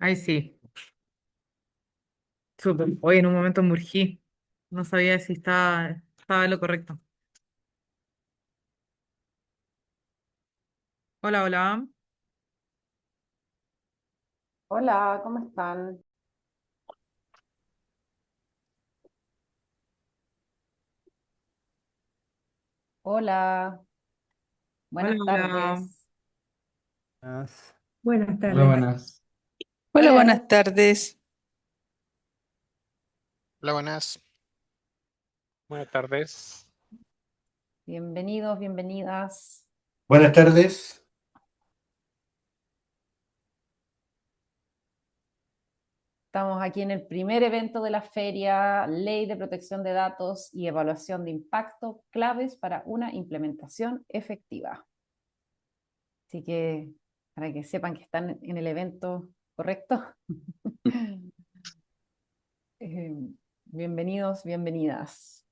Ay, sí, súper. Hoy en un momento me urgí. No sabía si estaba en lo correcto. Hola, hola. Hola, ¿cómo están? Hola, Hola, buenas hola. tardes. Buenas. Buenas Hola, tardes. buenas. Hola, Hola, buenas tardes. Hola, buenas. Buenas tardes. bienvenidos, bienvenidas. Buenas tardes. Estamos aquí en el primer evento de la feria, Ley de Protección de Datos y Evaluación de Impacto, claves para una implementación efectiva. Así que para que sepan que están en el evento correcto, eh, bienvenidos, bienvenidas.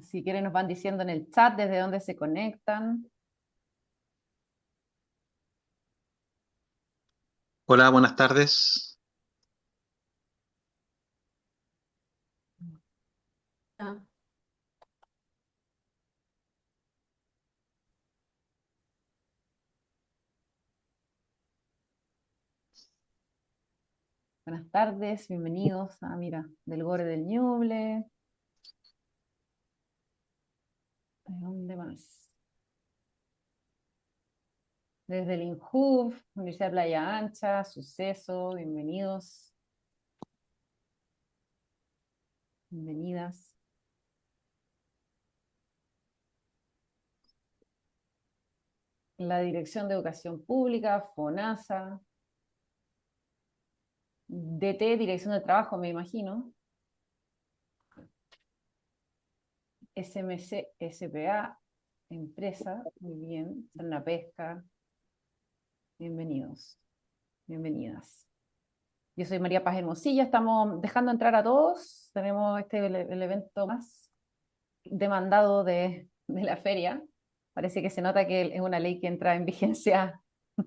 Si quieren nos van diciendo en el chat desde dónde se conectan. Hola, buenas tardes. Ah, Buenas tardes, bienvenidos. Mira, del Gore del Ñuble. ¿De dónde más? Desde el INJUV, Universidad de Playa Ancha, Suceso, bienvenidos, bienvenidas. La Dirección de Educación Pública, FONASA, DT, Dirección de Trabajo, me imagino. SMC, SPA, empresa, muy bien. La Pesca, bienvenidos, bienvenidas. Yo soy María Paz Hermosilla, estamos dejando entrar a todos. Tenemos el evento más demandado de la feria. Parece que se nota que es una ley que entra en vigencia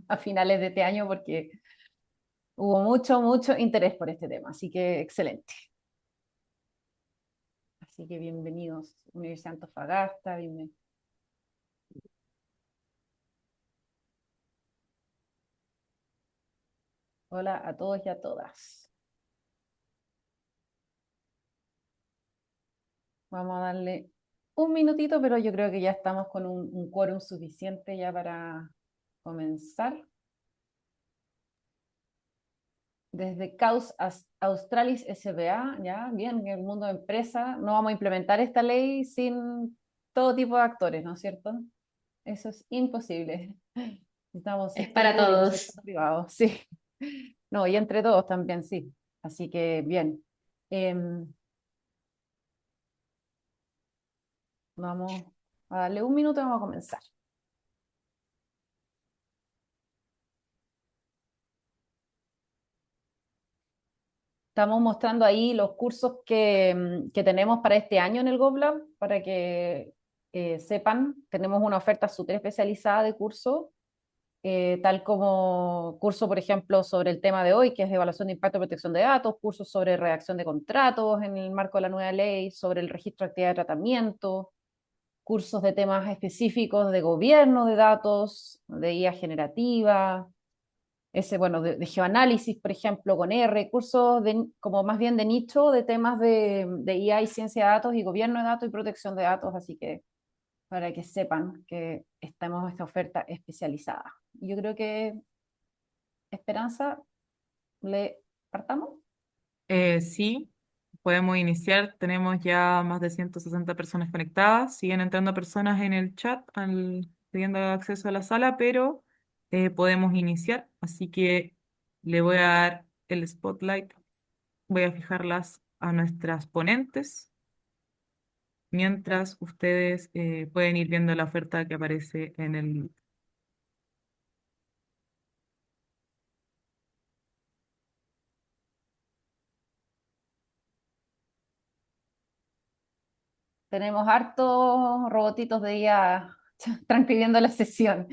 a finales de este año porque hubo mucho, mucho interés por este tema. Así que excelente. Así que bienvenidos, Universidad de Antofagasta. Hola a todos y a todas. Vamos a darle un minutito, pero yo creo que ya estamos con un quórum suficiente ya para comenzar. Desde Caus Australis SBA, ya, bien, en el mundo de empresa, no vamos a implementar esta ley sin todo tipo de actores, ¿no es cierto? Eso es imposible. Necesitamos es sector para público, todos. sector privado, sí. No, y entre todos también, sí. Así que, bien. Vamos a darle un minuto y vamos a comenzar. Estamos mostrando ahí los cursos que tenemos para este año en el GovLab, para que sepan, tenemos una oferta súper especializada de cursos, tal como curso, por ejemplo, sobre el tema de hoy, que es evaluación de impacto y protección de datos, cursos sobre redacción de contratos en el marco de la nueva ley, sobre el registro de actividad de tratamiento, cursos de temas específicos de gobierno de datos, de IA generativa, ese, bueno, de geoanálisis, por ejemplo, con R, cursos como más bien de nicho de temas de IA y ciencia de datos y gobierno de datos y protección de datos, así que para que sepan que estamos en esta oferta especializada. Yo creo que, Esperanza, le partamos. Sí, podemos iniciar. Tenemos ya más de 160 personas conectadas. Siguen entrando personas en el chat pidiendo acceso a la sala, pero podemos iniciar. Así que le voy a dar el spotlight. Voy a fijarlas a nuestras ponentes, mientras ustedes pueden ir viendo la oferta que aparece en el... Tenemos hartos robotitos de IA transcribiendo la sesión.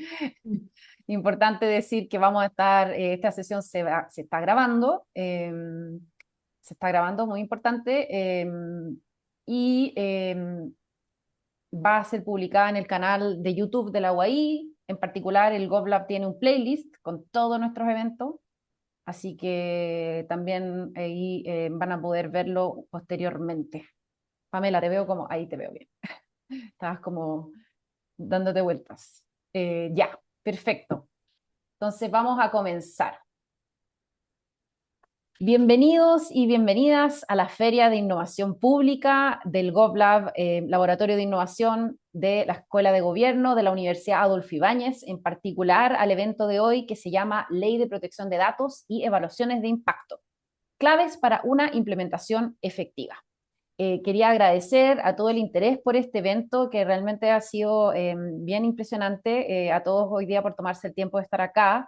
Importante decir que vamos a estar, esta sesión se está grabando, se está grabando, muy importante, y va a ser publicada en el canal de YouTube de la UAI. En particular, el GovLab tiene un playlist con todos nuestros eventos, así que también ahí van a poder verlo posteriormente. Pamela, te veo como, ahí te veo bien. Estabas como dándote vueltas. Ya, perfecto. Entonces vamos a comenzar. Bienvenidos y bienvenidas a la Feria de Innovación Pública del GovLab, Laboratorio de Innovación de la Escuela de Gobierno de la Universidad Adolfo Ibáñez, en particular al evento de hoy que se llama Ley de Protección de Datos y Evaluaciones de Impacto, claves para una implementación efectiva. Quería agradecer a todo el interés por este evento que realmente ha sido bien impresionante, a todos hoy día por tomarse el tiempo de estar acá.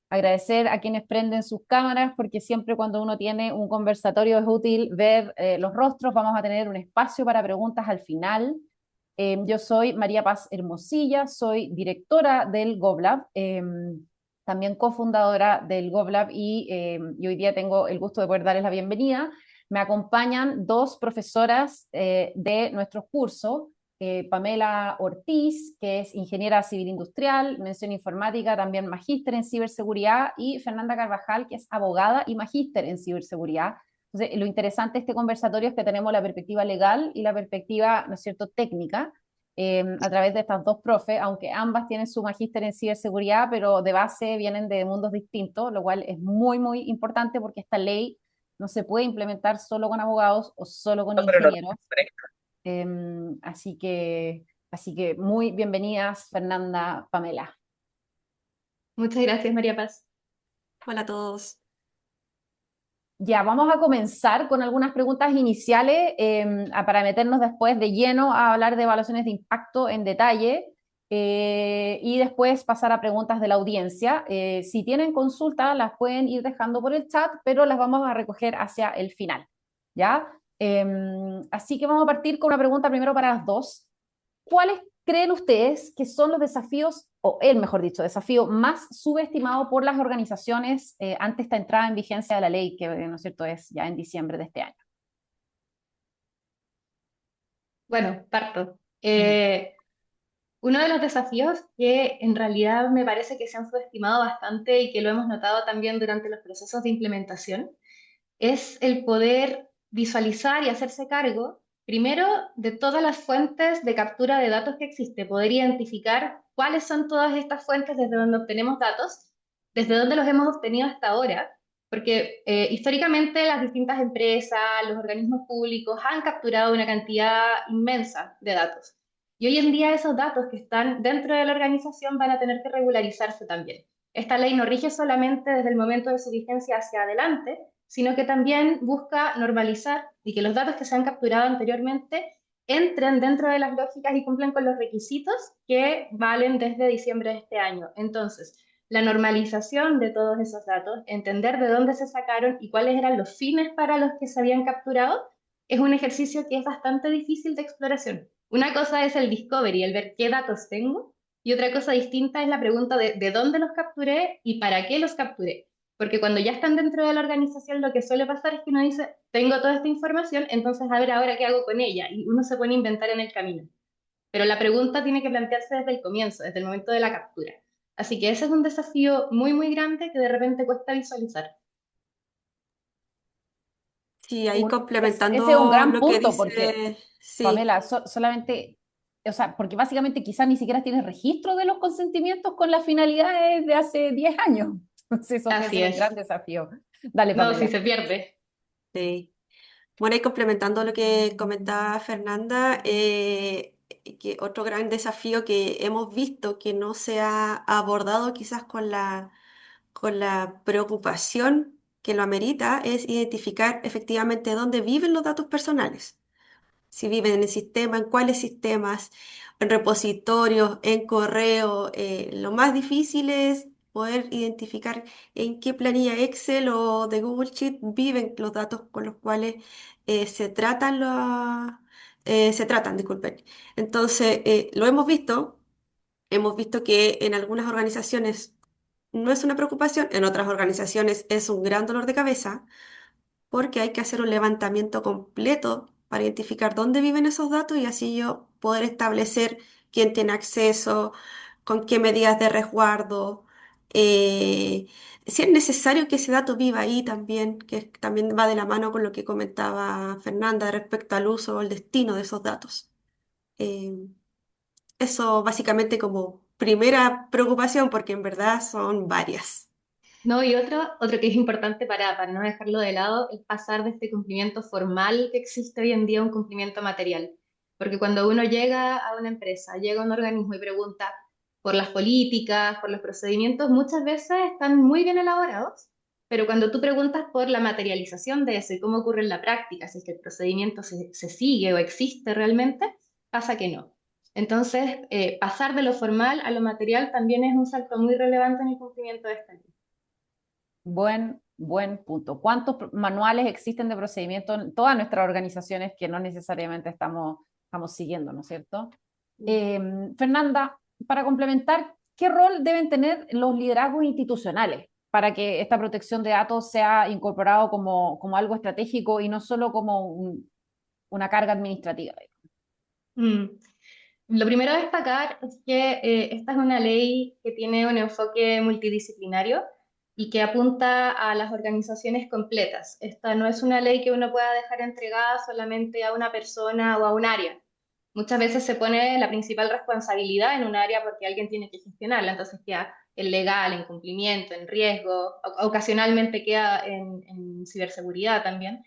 Agradecer a quienes prenden sus cámaras porque siempre cuando uno tiene un conversatorio es útil ver los rostros. Vamos a tener un espacio para preguntas al final. Yo soy María Paz Hermosilla, soy directora del GovLab, también cofundadora del GovLab y hoy día tengo el gusto de poder darles la bienvenida. Me acompañan dos profesoras de nuestro curso, Pamela Ortiz, que es ingeniera civil industrial, mención informática, también magíster en ciberseguridad, y Fernanda Carvajal, que es abogada y magíster en ciberseguridad. Entonces, lo interesante de este conversatorio es que tenemos la perspectiva legal y la perspectiva, ¿no es cierto?, técnica, a través de estas dos profes, aunque ambas tienen su magíster en ciberseguridad, pero de base vienen de mundos distintos, lo cual es muy, muy importante porque esta ley no se puede implementar solo con abogados o solo con No, pero no. ingenieros. Así que muy bienvenidas, Fernanda, Pamela. Muchas gracias, María Paz. Hola a todos. Ya, vamos a comenzar con algunas preguntas iniciales para meternos después de lleno a hablar de evaluaciones de impacto en detalle y después pasar a preguntas de la audiencia. Si tienen consultas, las pueden ir dejando por el chat, pero las vamos a recoger hacia el final, ¿ya? Así que vamos a partir con una pregunta primero para las dos. ¿Cuáles creen ustedes que son los desafíos, o el mejor dicho, desafío más subestimado por las organizaciones ante esta entrada en vigencia de la ley, que no es cierto, es ya en diciembre de este año? Bueno, parto. Uno de los desafíos que en realidad me parece que se han subestimado bastante y que lo hemos notado también durante los procesos de implementación es el poder visualizar y hacerse cargo, primero, de todas las fuentes de captura de datos que existe, poder identificar cuáles son todas estas fuentes desde donde obtenemos datos, desde dónde los hemos obtenido hasta ahora, porque históricamente las distintas empresas, los organismos públicos han capturado una cantidad inmensa de datos. Y hoy en día esos datos que están dentro de la organización van a tener que regularizarse también. Esta ley no rige solamente desde el momento de su vigencia hacia adelante, sino que también busca normalizar y que los datos que se han capturado anteriormente entren dentro de las lógicas y cumplan con los requisitos que valen desde diciembre de este año. Entonces, la normalización de todos esos datos, entender de dónde se sacaron y cuáles eran los fines para los que se habían capturado, es un ejercicio que es bastante difícil de exploración. Una cosa es el discovery, el ver qué datos tengo, y otra cosa distinta es la pregunta de dónde los capturé y para qué los capturé. Porque cuando ya están dentro de la organización, lo que suele pasar es que uno dice, tengo toda esta información, entonces a ver ahora qué hago con ella. Y uno se pone a inventar en el camino. Pero la pregunta tiene que plantearse desde el comienzo, desde el momento de la captura. Así que ese es un desafío muy, muy grande que de repente cuesta visualizar. Sí, ahí Ese es un complementando gran lo que punto porque, dice, sí, Pamela, solamente, o sea, porque básicamente quizás ni siquiera tienes registro de los consentimientos con las finalidades de hace 10 años. Entonces eso puede Así ser un gran es. desafío. Dale, No, si Pamela. se pierde. sí. Bueno, y complementando lo que comentaba Fernanda, que otro gran desafío que hemos visto que no se ha abordado quizás con la preocupación que lo amerita es identificar efectivamente dónde viven los datos personales. Si viven en el sistema, en cuáles sistemas, en repositorios, en correo. Lo más difícil es poder identificar en qué planilla Excel o de Google Sheet viven los datos con los cuales se tratan, disculpen. Entonces, lo hemos visto. Hemos visto que en algunas organizaciones no es una preocupación, en otras organizaciones es un gran dolor de cabeza porque hay que hacer un levantamiento completo para identificar dónde viven esos datos y así yo poder establecer quién tiene acceso, con qué medidas de resguardo, eh, si es necesario que ese dato viva ahí también, que también va de la mano con lo que comentaba Fernanda respecto al uso o el destino de esos datos. Eh, Eso básicamente como primera preocupación, porque en verdad son varias. No, y otro que es importante para no dejarlo de lado es pasar de este cumplimiento formal que existe hoy en día a un cumplimiento material. Porque cuando uno llega a una empresa, llega a un organismo y pregunta por las políticas, por los procedimientos, muchas veces están muy bien elaborados, pero cuando tú preguntas por la materialización de eso y cómo ocurre en la práctica, si es que el procedimiento se sigue o existe realmente, pasa que no. Entonces, pasar de lo formal a lo material también es un salto muy relevante en el cumplimiento de esta ley. Buen punto. ¿Cuántos manuales existen de procedimiento en todas nuestras organizaciones que no necesariamente estamos siguiendo, ¿no es cierto? Eh, Fernanda, para complementar, ¿qué rol deben tener los liderazgos institucionales para que esta protección de datos sea incorporado como algo estratégico y no solo como una carga administrativa? Mm. Lo primero a destacar es que esta es una ley que tiene un enfoque multidisciplinario y que apunta a las organizaciones completas. Esta no es una ley que uno pueda dejar entregada solamente a una persona o a un área. Muchas veces se pone la principal responsabilidad en un área porque alguien tiene que gestionarla, entonces queda en legal, en cumplimiento, en riesgo, ocasionalmente queda en ciberseguridad también.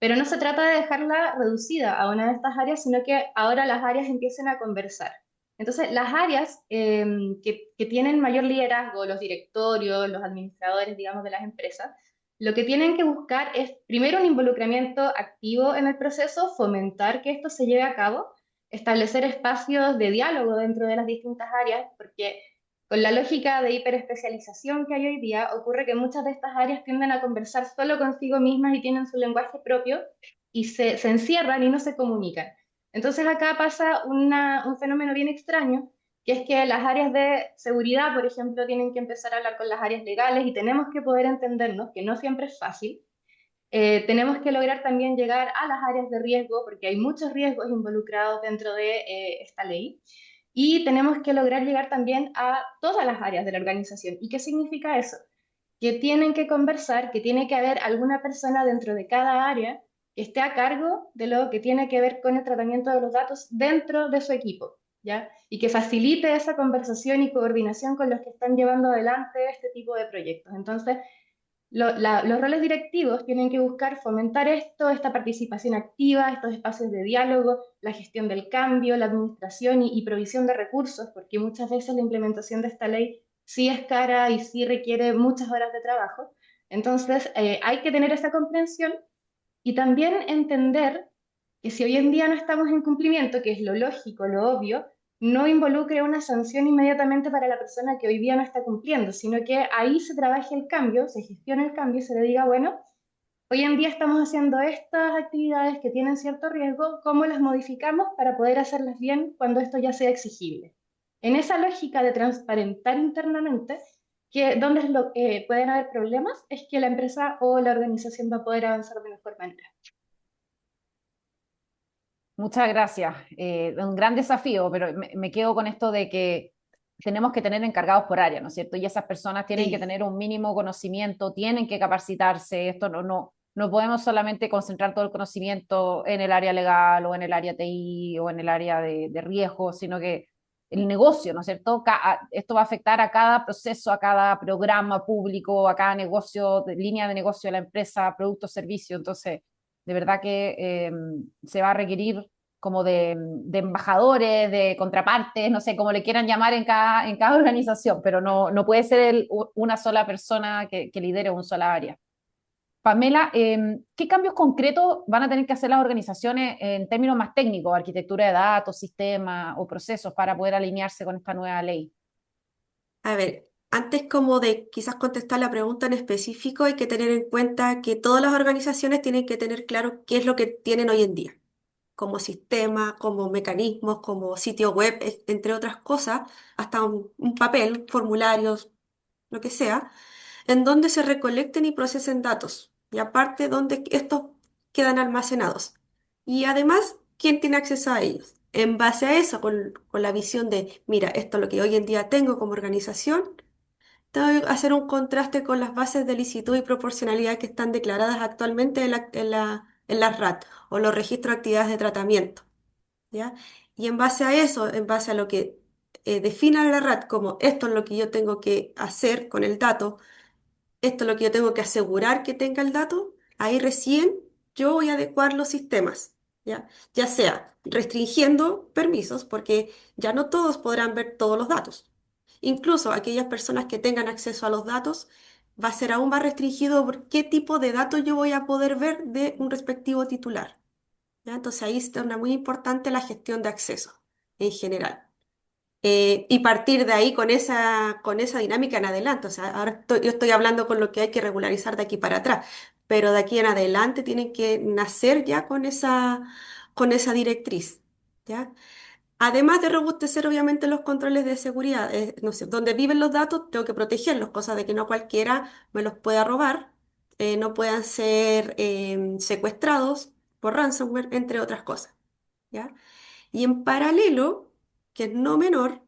Pero no se trata de dejarla reducida a una de estas áreas, sino que ahora las áreas empiecen a conversar. Entonces, las áreas que tienen mayor liderazgo, los directorios, los administradores, digamos, de las empresas, lo que tienen que buscar es primero un involucramiento activo en el proceso, fomentar que esto se lleve a cabo, establecer espacios de diálogo dentro de las distintas áreas, porque con la lógica de hiperespecialización que hay hoy día, ocurre que muchas de estas áreas tienden a conversar solo consigo mismas y tienen su lenguaje propio y se encierran y no se comunican. Entonces acá pasa un fenómeno bien extraño, que es que las áreas de seguridad, por ejemplo, tienen que empezar a hablar con las áreas legales y tenemos que poder entendernos, que no siempre es fácil. Tenemos que lograr también llegar a las áreas de riesgo, porque hay muchos riesgos involucrados dentro de esta ley. Y tenemos que lograr llegar también a todas las áreas de la organización. ¿Y qué significa eso? Que tienen que conversar, que tiene que haber alguna persona dentro de cada área que esté a cargo de lo que tiene que ver con el tratamiento de los datos dentro de su equipo, ¿ya? Y que facilite esa conversación y coordinación con los que están llevando adelante este tipo de proyectos. Entonces, los roles directivos tienen que buscar fomentar esto, esta participación activa, estos espacios de diálogo, la gestión del cambio, la administración y provisión de recursos, porque muchas veces la implementación de esta ley sí es cara y sí requiere muchas horas de trabajo. Entonces, hay que tener esa comprensión y también entender que si hoy en día no estamos en cumplimiento, que es lo lógico, lo obvio, no involucre una sanción inmediatamente para la persona que hoy día no está cumpliendo, sino que ahí se trabaje el cambio, se gestione el cambio y se le diga, bueno, hoy en día estamos haciendo estas actividades que tienen cierto riesgo, ¿cómo las modificamos para poder hacerlas bien cuando esto ya sea exigible? En esa lógica de transparentar internamente, que donde pueden haber problemas, es que la empresa o la organización va a poder avanzar de mejor manera. Muchas gracias. Un gran desafío, pero me quedo con esto de que tenemos que tener encargados por área, ¿no es cierto? Y esas personas tienen que Sí. tener un mínimo conocimiento, tienen que capacitarse. Esto no podemos solamente concentrar todo el conocimiento en el área legal o en el área TI o en el área de riesgo, sino que el negocio, ¿no es cierto? Esto va a afectar a cada proceso, a cada programa público, a cada negocio, línea de negocio de la empresa, producto, servicio. Entonces, de verdad que se va a requerir como de embajadores, de contrapartes, no sé, como le quieran llamar en cada organización, pero no puede ser una sola persona que lidere una sola área. Pamela, ¿qué cambios concretos van a tener que hacer las organizaciones en términos más técnicos, arquitectura de datos, sistemas o procesos para poder alinearse con esta nueva ley? A ver, antes como de quizás contestar la pregunta en específico, hay que tener en cuenta que todas las organizaciones tienen que tener claro qué es lo que tienen hoy en día. como sistema, como mecanismos, como sitio web, entre otras cosas, hasta un papel, formularios, lo que sea, en donde se recolecten y procesen datos, y aparte donde estos quedan almacenados. Y además, ¿quién tiene acceso a ellos? En base a eso, con la visión de, mira, esto es lo que hoy en día tengo como organización, tengo que hacer un contraste con las bases de licitud y proporcionalidad que están declaradas actualmente en las RAT o los registros de actividades de tratamiento, ¿ya? Y en base a eso, en base a lo que defina la RAT como esto es lo que yo tengo que hacer con el dato, esto es lo que yo tengo que asegurar que tenga el dato, ahí recién yo voy a adecuar los sistemas, ¿ya? Ya sea restringiendo permisos, porque ya no todos podrán ver todos los datos. Incluso aquellas personas que tengan acceso a los datos, va a ser aún más restringido por qué tipo de datos yo voy a poder ver de un respectivo titular, ¿ya? Entonces ahí está una muy importante la gestión de acceso en general. Y partir de ahí con esa dinámica en adelante. O sea, yo estoy hablando con lo que hay que regularizar de aquí para atrás, pero de aquí en adelante tienen que nacer ya con esa directriz, ¿ya? Además de robustecer obviamente los controles de seguridad, no sé, donde viven los datos tengo que protegerlos, cosa de que no cualquiera me los pueda robar, no puedan ser secuestrados por ransomware, entre otras cosas, ¿ya? Y en paralelo, que es no menor,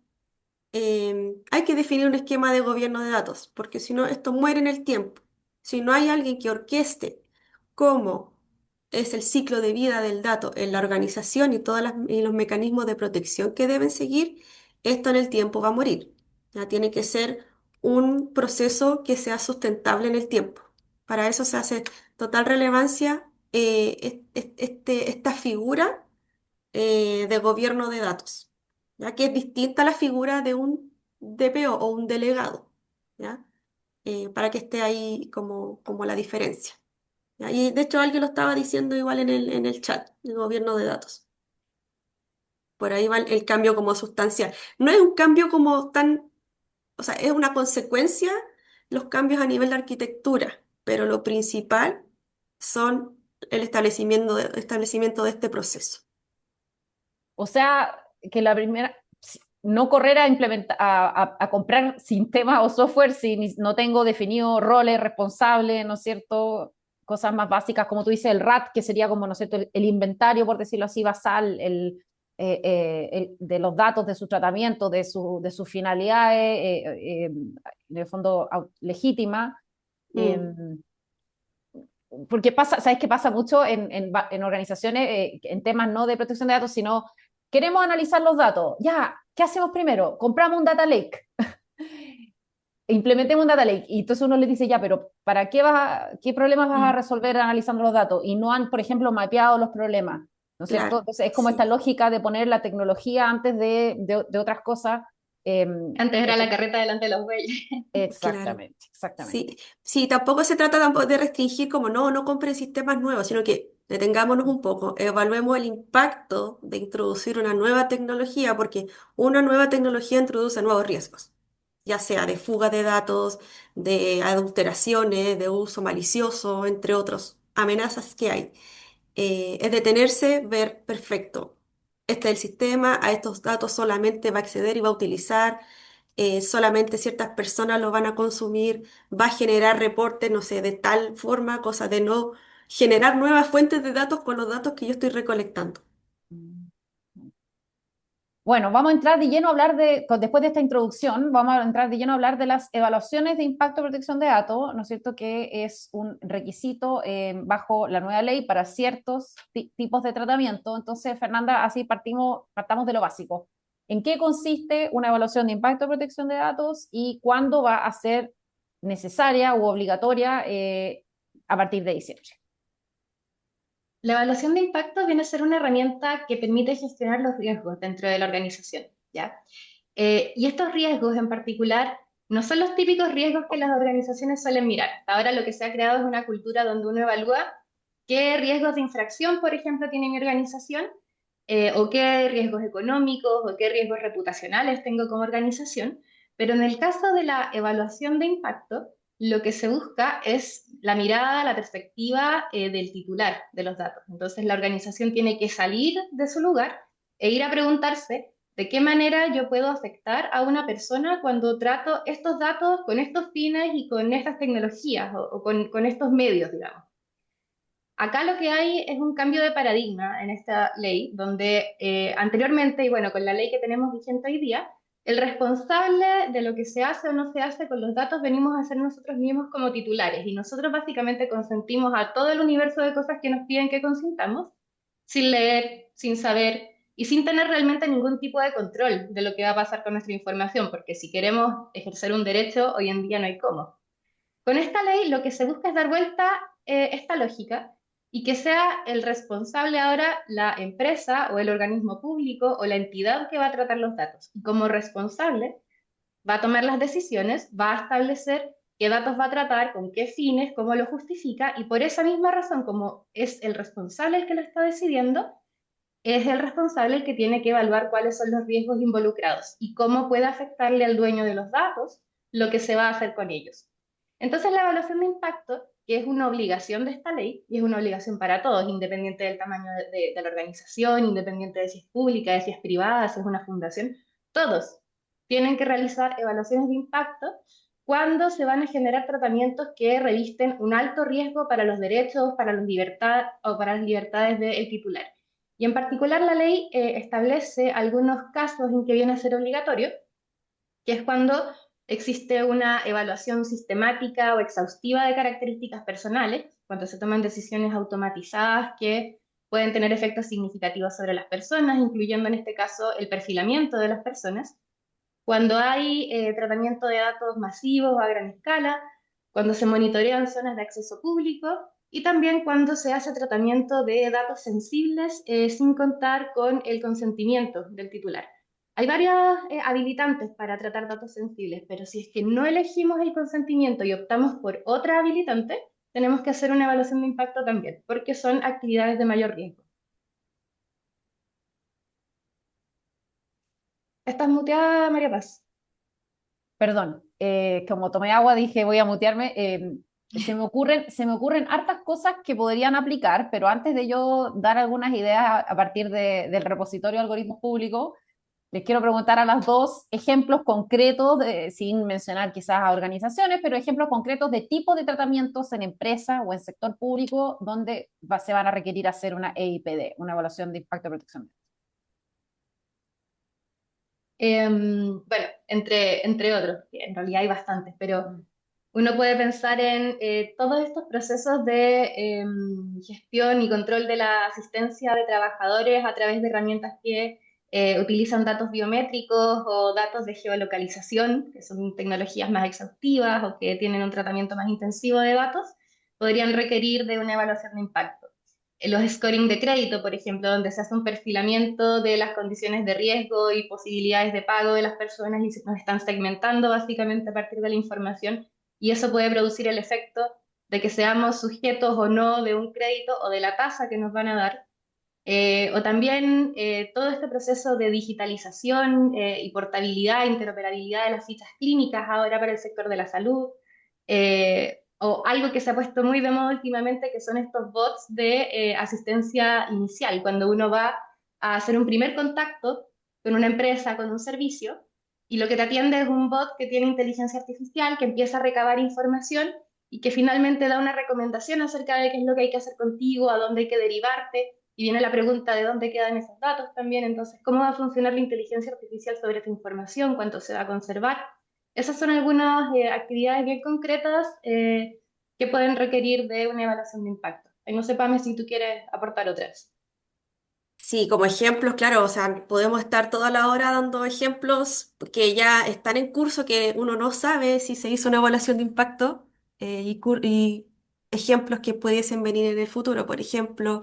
hay que definir un esquema de gobierno de datos, porque si no, esto muere en el tiempo. Si no hay alguien que orqueste cómo es el ciclo de vida del dato en la organización y y los mecanismos de protección que deben seguir, esto en el tiempo va a morir. Ya tiene que ser un proceso que sea sustentable en el tiempo. Para eso se hace total relevancia esta figura de gobierno de datos, ya que es distinta a la figura de un DPO o un delegado, ¿ya? Para que esté ahí como la diferencia. ¿Ya? Y de hecho alguien lo estaba diciendo igual en el chat, el gobierno de datos. Por ahí va el cambio como sustancial. No es un cambio como tan, o sea, es una consecuencia los cambios a nivel de arquitectura, pero lo principal son el establecimiento de este proceso. O sea, que la primera, no correr a implementar, a comprar sistemas o software si no tengo definido roles responsables, ¿no es cierto? Cosas más básicas, como tú dices, el RAT, que sería como, ¿no es cierto?, el inventario, por decirlo así, basal, de los datos de su tratamiento, de sus finalidades, en el fondo legítima. Mm, Porque pasa, ¿sabes qué pasa mucho en organizaciones, en temas no de protección de datos, sino queremos analizar los datos? Ya, ¿qué hacemos primero? Compramos un data lake. Implementemos un data lake. Y entonces uno le dice, ya, pero ¿para qué problemas vas a mm, resolver analizando los datos? Y no han, por ejemplo, mapeado los problemas, ¿no es cierto? claro, Entonces es como esta sí. lógica de poner la tecnología antes de otras cosas. Eh, Antes era la carreta delante de los bueyes. Claro, exactamente, exactamente. sí, sí, tampoco se trata tampoco de restringir como no compren sistemas nuevos, sino que detengámonos un poco, evaluemos el impacto de introducir una nueva tecnología, porque una nueva tecnología introduce nuevos riesgos, ya sea de fuga de datos, de adulteraciones, de uso malicioso, entre otros amenazas que hay. Es detenerse, ver, perfecto, este es el sistema, a estos datos solamente va a acceder y va a utilizar solamente ciertas personas lo van a consumir, va a generar reportes, no sé, de tal forma, cosa de no generar nuevas fuentes de datos con los datos que yo estoy recolectando. Bueno, vamos a entrar de lleno a hablar después de esta introducción, vamos a entrar de lleno a hablar de las evaluaciones de impacto de protección de datos, ¿no es cierto? Que es un requisito bajo la nueva ley para ciertos tipos de tratamiento. Entonces, Fernanda, así partamos de lo básico. ¿En qué consiste una evaluación de impacto de protección de datos y cuándo va a ser necesaria u obligatoria a partir de diciembre? La evaluación de impacto viene a ser una herramienta que permite gestionar los riesgos dentro de la organización, ¿ya? Y estos riesgos en particular no son los típicos riesgos que las organizaciones suelen mirar. Ahora lo que se ha creado es una cultura donde uno evalúa qué riesgos de infracción, por ejemplo, tiene mi organización, o qué riesgos económicos o qué riesgos reputacionales tengo como organización. Pero en el caso de la evaluación de impacto, lo que se busca es la mirada, la perspectiva del titular de los datos. Entonces, la organización tiene que salir de su lugar e ir a preguntarse de qué manera yo puedo afectar a una persona cuando trato estos datos con estos fines y con estas tecnologías o con estos medios, digamos. Acá lo que hay es un cambio de paradigma en esta ley, donde anteriormente, y bueno, con la ley que tenemos vigente hoy día, el responsable de lo que se hace o no se hace con los datos venimos a ser nosotros mismos como titulares, y nosotros básicamente consentimos a todo el universo de cosas que nos piden que consintamos, sin leer, sin saber y sin tener realmente ningún tipo de control de lo que va a pasar con nuestra información, porque si queremos ejercer un derecho, hoy en día no hay cómo. Con esta ley lo que se busca es dar vuelta esta lógica y que sea el responsable ahora la empresa o el organismo público o la entidad que va a tratar los datos. Y como responsable va a tomar las decisiones, va a establecer qué datos va a tratar, con qué fines, cómo lo justifica y por esa misma razón, como es el responsable el que lo está decidiendo, es el responsable el que tiene que evaluar cuáles son los riesgos involucrados y cómo puede afectarle al dueño de los datos lo que se va a hacer con ellos. Entonces, la evaluación de impacto, que es una obligación de esta ley, y es una obligación para todos, independiente del tamaño de la organización, independiente de si es pública, de si es privada, si es una fundación, todos tienen que realizar evaluaciones de impacto cuando se van a generar tratamientos que revisten un alto riesgo para los derechos, para la libertad o para las libertades del titular. Y en particular la ley establece algunos casos en que viene a ser obligatorio, que es cuando existe una evaluación sistemática o exhaustiva de características personales, cuando se toman decisiones automatizadas que pueden tener efectos significativos sobre las personas, incluyendo en este caso el perfilamiento de las personas, cuando hay tratamiento de datos masivos a gran escala, cuando se monitorean zonas de acceso público y también cuando se hace tratamiento de datos sensibles sin contar con el consentimiento del titular. Hay varias habilitantes para tratar datos sensibles, pero si es que no elegimos el consentimiento y optamos por otra habilitante, tenemos que hacer una evaluación de impacto también, porque son actividades de mayor riesgo. ¿Estás muteada, María Paz? Perdón, como tomé agua dije voy a mutearme. Se me ocurren hartas cosas que podrían aplicar, pero antes de yo dar algunas ideas a partir del repositorio de algoritmos públicos, les quiero preguntar a las dos ejemplos concretos, sin mencionar quizás a organizaciones, pero ejemplos concretos de tipos de tratamientos en empresa o en sector público donde se van a requerir hacer una EIPD, una evaluación de impacto de protección. Bueno, entre otros, que en realidad hay bastantes, pero uno puede pensar en todos estos procesos de gestión y control de la asistencia de trabajadores a través de herramientas que utilizan datos biométricos o datos de geolocalización, que son tecnologías más exhaustivas o que tienen un tratamiento más intensivo de datos, podrían requerir de una evaluación de impacto. Los scoring de crédito, por ejemplo, donde se hace un perfilamiento de las condiciones de riesgo y posibilidades de pago de las personas y nos están segmentando básicamente a partir de la información y eso puede producir el efecto de que seamos sujetos o no de un crédito o de la tasa que nos van a dar. O también todo este proceso de digitalización y portabilidad, interoperabilidad de las fichas clínicas ahora para el sector de la salud. O algo que se ha puesto muy de moda últimamente, que son estos bots de asistencia inicial, cuando uno va a hacer un primer contacto con una empresa, con un servicio, y lo que te atiende es un bot que tiene inteligencia artificial, que empieza a recabar información y que finalmente da una recomendación acerca de qué es lo que hay que hacer contigo, a dónde hay que derivarte, y viene la pregunta de dónde quedan esos datos también, entonces, ¿cómo va a funcionar la inteligencia artificial sobre esa información? ¿Cuánto se va a conservar? Esas son algunas actividades bien concretas que pueden requerir de una evaluación de impacto. No sé, Pame, si tú quieres aportar otras. Sí, como ejemplos, claro, o sea, podemos estar toda la hora dando ejemplos que ya están en curso, que uno no sabe si se hizo una evaluación de impacto y ejemplos que pudiesen venir en el futuro. Por ejemplo,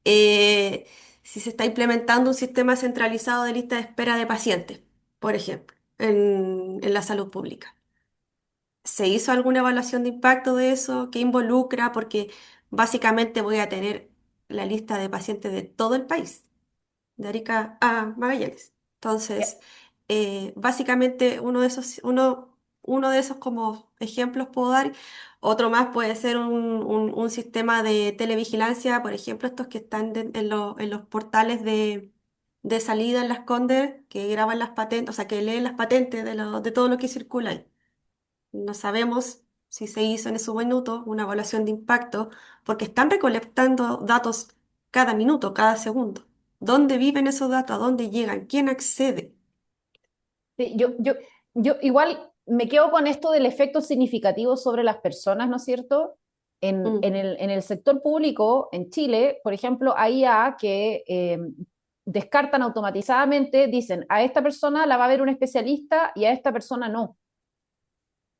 si se está implementando un sistema centralizado de lista de espera de pacientes, por ejemplo, en la salud pública. ¿Se hizo alguna evaluación de impacto de eso? ¿Qué involucra? Porque básicamente voy a tener la lista de pacientes de todo el país de Arica a Magallanes. Ya. Entonces, básicamente uno de esos, uno uno de esos como ejemplos puedo dar. Otro más puede ser un sistema de televigilancia, por ejemplo, estos que están en los portales de salida en las Condes, que graban las patentes, o sea, que leen las patentes de todo lo que circula ahí. No sabemos si se hizo en ese minuto una evaluación de impacto, porque están recolectando datos cada minuto, cada segundo. ¿Dónde viven esos datos? ¿A dónde llegan? ¿Quién accede? Sí, yo igual me quedo con esto del efecto significativo sobre las personas, ¿no es cierto? Mm, En el sector público, en Chile, por ejemplo, hay IA que descartan automatizadamente, dicen, a esta persona la va a ver un especialista y a esta persona no.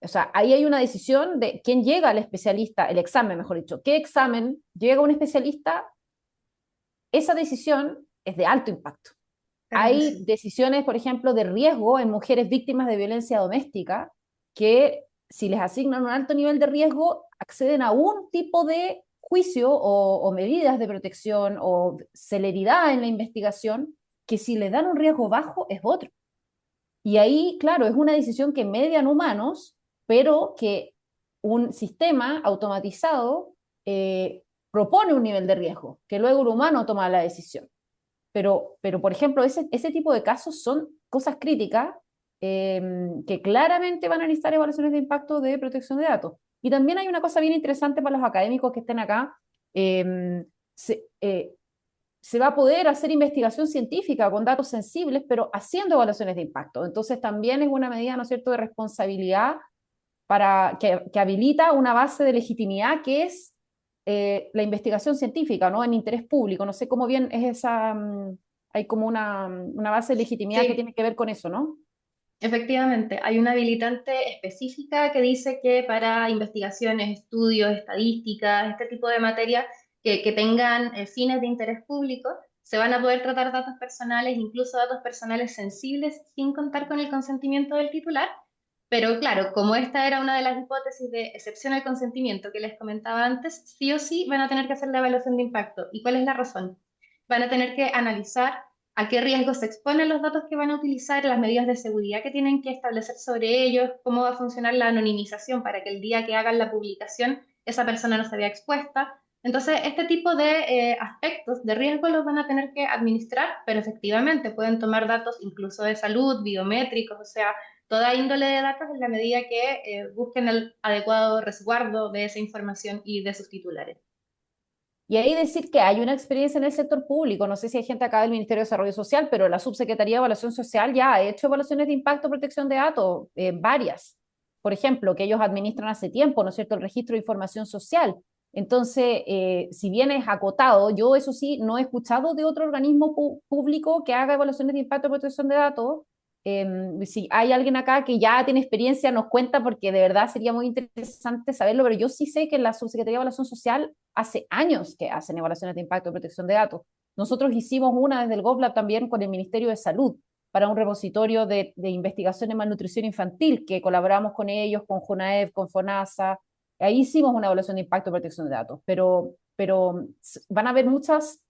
O sea, ahí hay una decisión de quién llega al especialista, el examen, mejor dicho, qué examen llega un especialista, esa decisión es de alto impacto. Claro que Hay sí. decisiones, por ejemplo, de riesgo en mujeres víctimas de violencia doméstica que si les asignan un alto nivel de riesgo, acceden a un tipo de juicio o medidas de protección o celeridad en la investigación que si les dan un riesgo bajo es otro. Y ahí, claro, es una decisión que median humanos, pero que un sistema automatizado propone un nivel de riesgo, que luego el humano toma la decisión. Pero por ejemplo, ese tipo de casos son cosas críticas que claramente van a necesitar evaluaciones de impacto de protección de datos. Y también hay una cosa bien interesante para los académicos que estén acá. eh, se, eh, Se va a poder hacer investigación científica con datos sensibles, pero haciendo evaluaciones de impacto. Entonces también es una medida, ¿no es cierto?, de responsabilidad que habilita una base de legitimidad que es la investigación científica, ¿no? En interés público. No sé cómo bien es esa, hay como una base de legitimidad que Sí, tiene que ver con eso, ¿no? efectivamente, hay una habilitante específica que dice que para investigaciones, estudios, estadísticas, este tipo de materia que tengan fines de interés público, se van a poder tratar datos personales, incluso datos personales sensibles, sin contar con el consentimiento del titular. Pero claro, como esta era una de las hipótesis de excepción al consentimiento que les comentaba antes, sí o sí van a tener que hacer la evaluación de impacto. ¿Y cuál es la razón? Van a tener que analizar a qué riesgos se exponen los datos que van a utilizar, las medidas de seguridad que tienen que establecer sobre ellos, cómo va a funcionar la anonimización para que el día que hagan la publicación esa persona no se vea expuesta. Entonces, este tipo de aspectos de riesgo los van a tener que administrar, pero efectivamente pueden tomar datos incluso de salud, biométricos, o sea, toda índole de datos en la medida que busquen el adecuado resguardo de esa información y de sus titulares. Y ahí decir que hay una experiencia en el sector público, no sé si hay gente acá del Ministerio de Desarrollo Social, pero la Subsecretaría de Evaluación Social ya ha hecho evaluaciones de impacto protección de datos, varias. Por ejemplo, que ellos administran hace tiempo, ¿no es cierto?, el registro de información social. Entonces, si bien es acotado, yo eso sí, no he escuchado de otro organismo público que haga evaluaciones de impacto protección de datos. Si hay alguien acá que ya tiene experiencia, nos cuenta porque de verdad sería muy interesante saberlo, pero yo sí sé que en la Subsecretaría de Evaluación Social hace años que hacen evaluaciones de impacto de protección de datos. Nosotros hicimos una desde el GovLab también con el Ministerio de Salud para un repositorio de investigación en malnutrición infantil, que colaboramos con ellos, con JUNAEV, con FONASA. Ahí hicimos una evaluación de impacto de protección de datos, pero van a haber muchas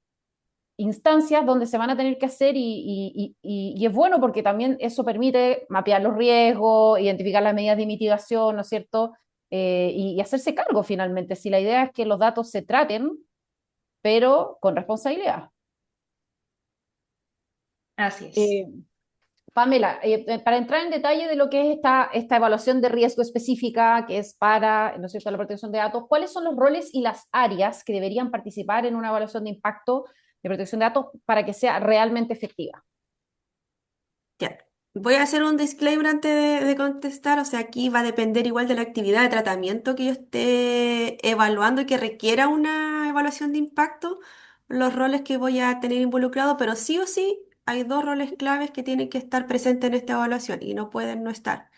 instancias donde se van a tener que hacer y es bueno porque también eso permite mapear los riesgos, identificar las medidas de mitigación, ¿no es cierto? Y hacerse cargo finalmente, si la idea es que los datos se traten, pero con responsabilidad. Así es. Eh, Pamela, para entrar en detalle de lo que es esta evaluación de riesgo específica, que es para, ¿no es cierto?, la protección de datos, ¿cuáles son los roles y las áreas que deberían participar en una evaluación de impacto de protección de datos para que sea realmente efectiva? ya. Voy a hacer un disclaimer antes de contestar. O sea, aquí va a depender igual de la actividad de tratamiento que yo esté evaluando y que requiera una evaluación de impacto, los roles que voy a tener involucrados, pero sí o sí hay dos roles claves que tienen que estar presentes en esta evaluación y no pueden no estar.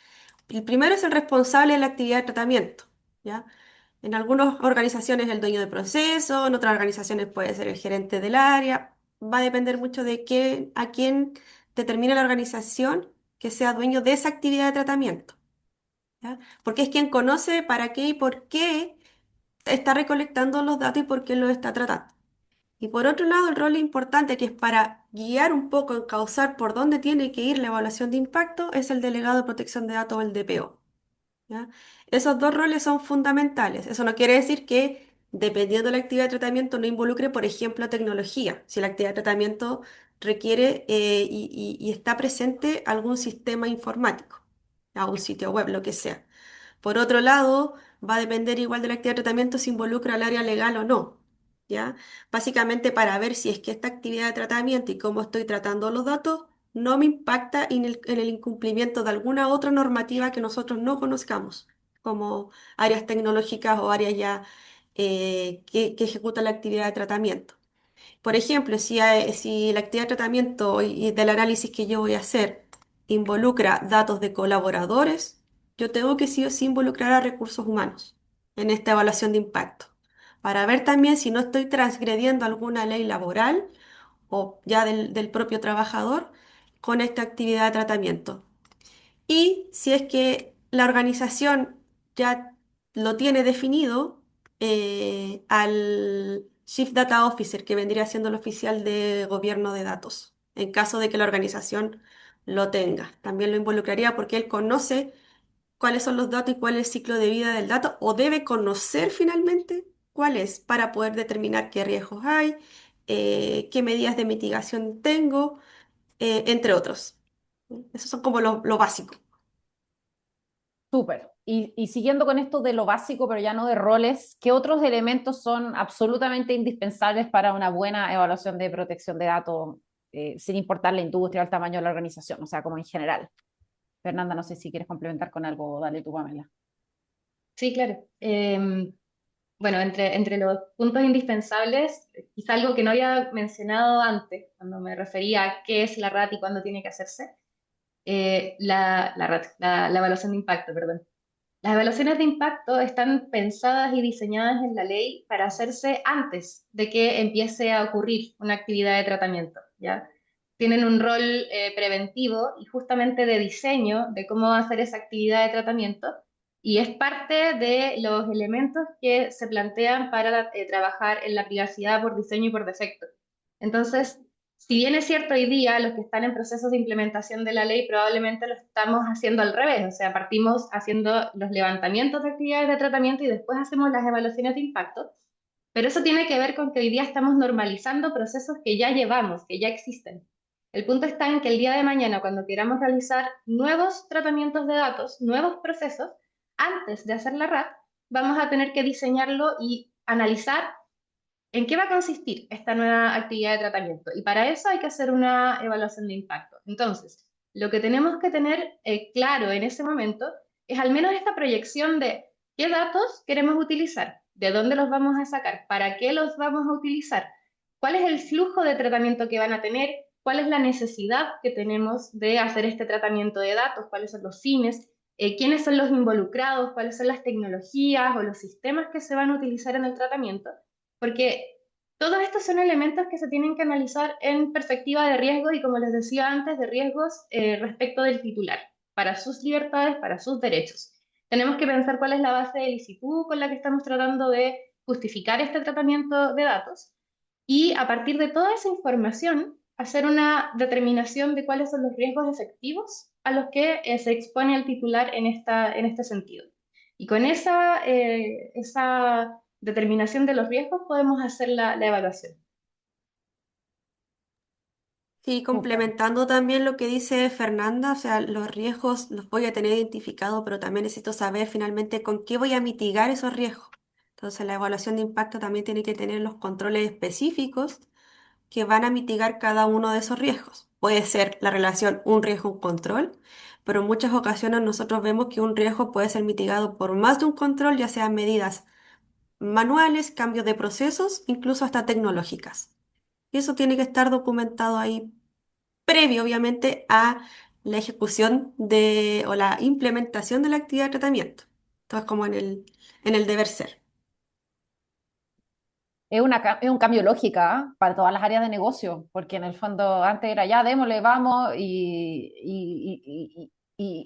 El primero es el responsable de la actividad de tratamiento, ¿ya? En algunas organizaciones el dueño de proceso, en otras organizaciones puede ser el gerente del área. Va a depender mucho de a quién determina la organización que sea dueño de esa actividad de tratamiento, ¿ya? Porque es quien conoce para qué y por qué está recolectando los datos y por qué los está tratando. Y por otro lado, el rol importante que es para guiar un poco, encauzar por dónde tiene que ir la evaluación de impacto, es el delegado de protección de datos o el DPO. ¿Ya? Esos dos roles son fundamentales. Eso no quiere decir que dependiendo de la actividad de tratamiento no involucre, por ejemplo, tecnología. Si la actividad de tratamiento requiere y está presente algún sistema informático, a un sitio web, lo que sea. Por otro lado, va a depender igual de la actividad de tratamiento si involucra al área legal o no. ¿Ya? Básicamente para ver si es que esta actividad de tratamiento y cómo estoy tratando los datos no me impacta en el incumplimiento de alguna otra normativa que nosotros no conozcamos, como áreas tecnológicas o áreas ya que ejecutan la actividad de tratamiento. Por ejemplo, si la actividad de tratamiento y del análisis que yo voy a hacer involucra datos de colaboradores, yo tengo que sí o sí involucrar a recursos humanos en esta evaluación de impacto, para ver también si no estoy transgrediendo alguna ley laboral o ya del propio trabajador con esta actividad de tratamiento. Y si es que la organización ya lo tiene definido, al Chief Data Officer, que vendría siendo el oficial de gobierno de datos, en caso de que la organización lo tenga. También lo involucraría porque él conoce cuáles son los datos y cuál es el ciclo de vida del dato, o debe conocer finalmente cuál es para poder determinar qué riesgos hay, qué medidas de mitigación tengo, entre otros. Esos son como lo básico. Súper. Y siguiendo con esto de lo básico, pero ya no de roles, ¿qué otros elementos son absolutamente indispensables para una buena evaluación de protección de datos, sin importar la industria o el tamaño de la organización? O sea, como en general. Fernanda, no sé si quieres complementar con algo, dale tú, Pamela. Sí, claro. Bueno, entre los puntos indispensables, quizá algo que no había mencionado antes, cuando me refería a qué es la RAT y cuándo tiene que hacerse, la RAT, la evaluación de impacto, perdón. Las evaluaciones de impacto están pensadas y diseñadas en la ley para hacerse antes de que empiece a ocurrir una actividad de tratamiento, ¿ya? Tienen un rol preventivo y justamente de diseño de cómo hacer esa actividad de tratamiento y es parte de los elementos que se plantean para trabajar en la privacidad por diseño y por defecto. Entonces, si bien es cierto hoy día los que están en procesos de implementación de la ley probablemente lo estamos haciendo al revés, o sea, partimos haciendo los levantamientos de actividades de tratamiento y después hacemos las evaluaciones de impacto, pero eso tiene que ver con que hoy día estamos normalizando procesos que ya llevamos, que ya existen. El punto está en que el día de mañana, cuando queramos realizar nuevos tratamientos de datos, nuevos procesos, antes de hacer la RAT, vamos a tener que diseñarlo y analizar ¿en qué va a consistir esta nueva actividad de tratamiento? Y para eso hay que hacer una evaluación de impacto. Entonces, lo que tenemos que tener claro en ese momento es al menos esta proyección de qué datos queremos utilizar, de dónde los vamos a sacar, para qué los vamos a utilizar, cuál es el flujo de tratamiento que van a tener, cuál es la necesidad que tenemos de hacer este tratamiento de datos, cuáles son los fines, quiénes son los involucrados, cuáles son las tecnologías o los sistemas que se van a utilizar en el tratamiento porque todos estos son elementos que se tienen que analizar en perspectiva de riesgos y, como les decía antes, de riesgos respecto del titular, para sus libertades, para sus derechos. Tenemos que pensar cuál es la base de licitud con la que estamos tratando de justificar este tratamiento de datos y a partir de toda esa información hacer una determinación de cuáles son los riesgos efectivos a los que se expone el titular en este sentido. Y con esa determinación de los riesgos podemos hacer la evaluación. Sí, Súper. complementando también lo que dice Fernanda, o sea, los riesgos los voy a tener identificados, pero también necesito saber finalmente con qué voy a mitigar esos riesgos. Entonces, la evaluación de impacto también tiene que tener los controles específicos que van a mitigar cada uno de esos riesgos. Puede ser la relación un riesgo, un control, pero en muchas ocasiones nosotros vemos que un riesgo puede ser mitigado por más de un control, ya sean medidas manuales, cambios de procesos, incluso hasta tecnológicas. Y eso tiene que estar documentado ahí previo, obviamente, a la ejecución o la implementación de la actividad de tratamiento. Entonces, como en el deber ser. Es un cambio de lógica, ¿ah? Para todas las áreas de negocio, porque en el fondo antes era ya, démosle, vamos, y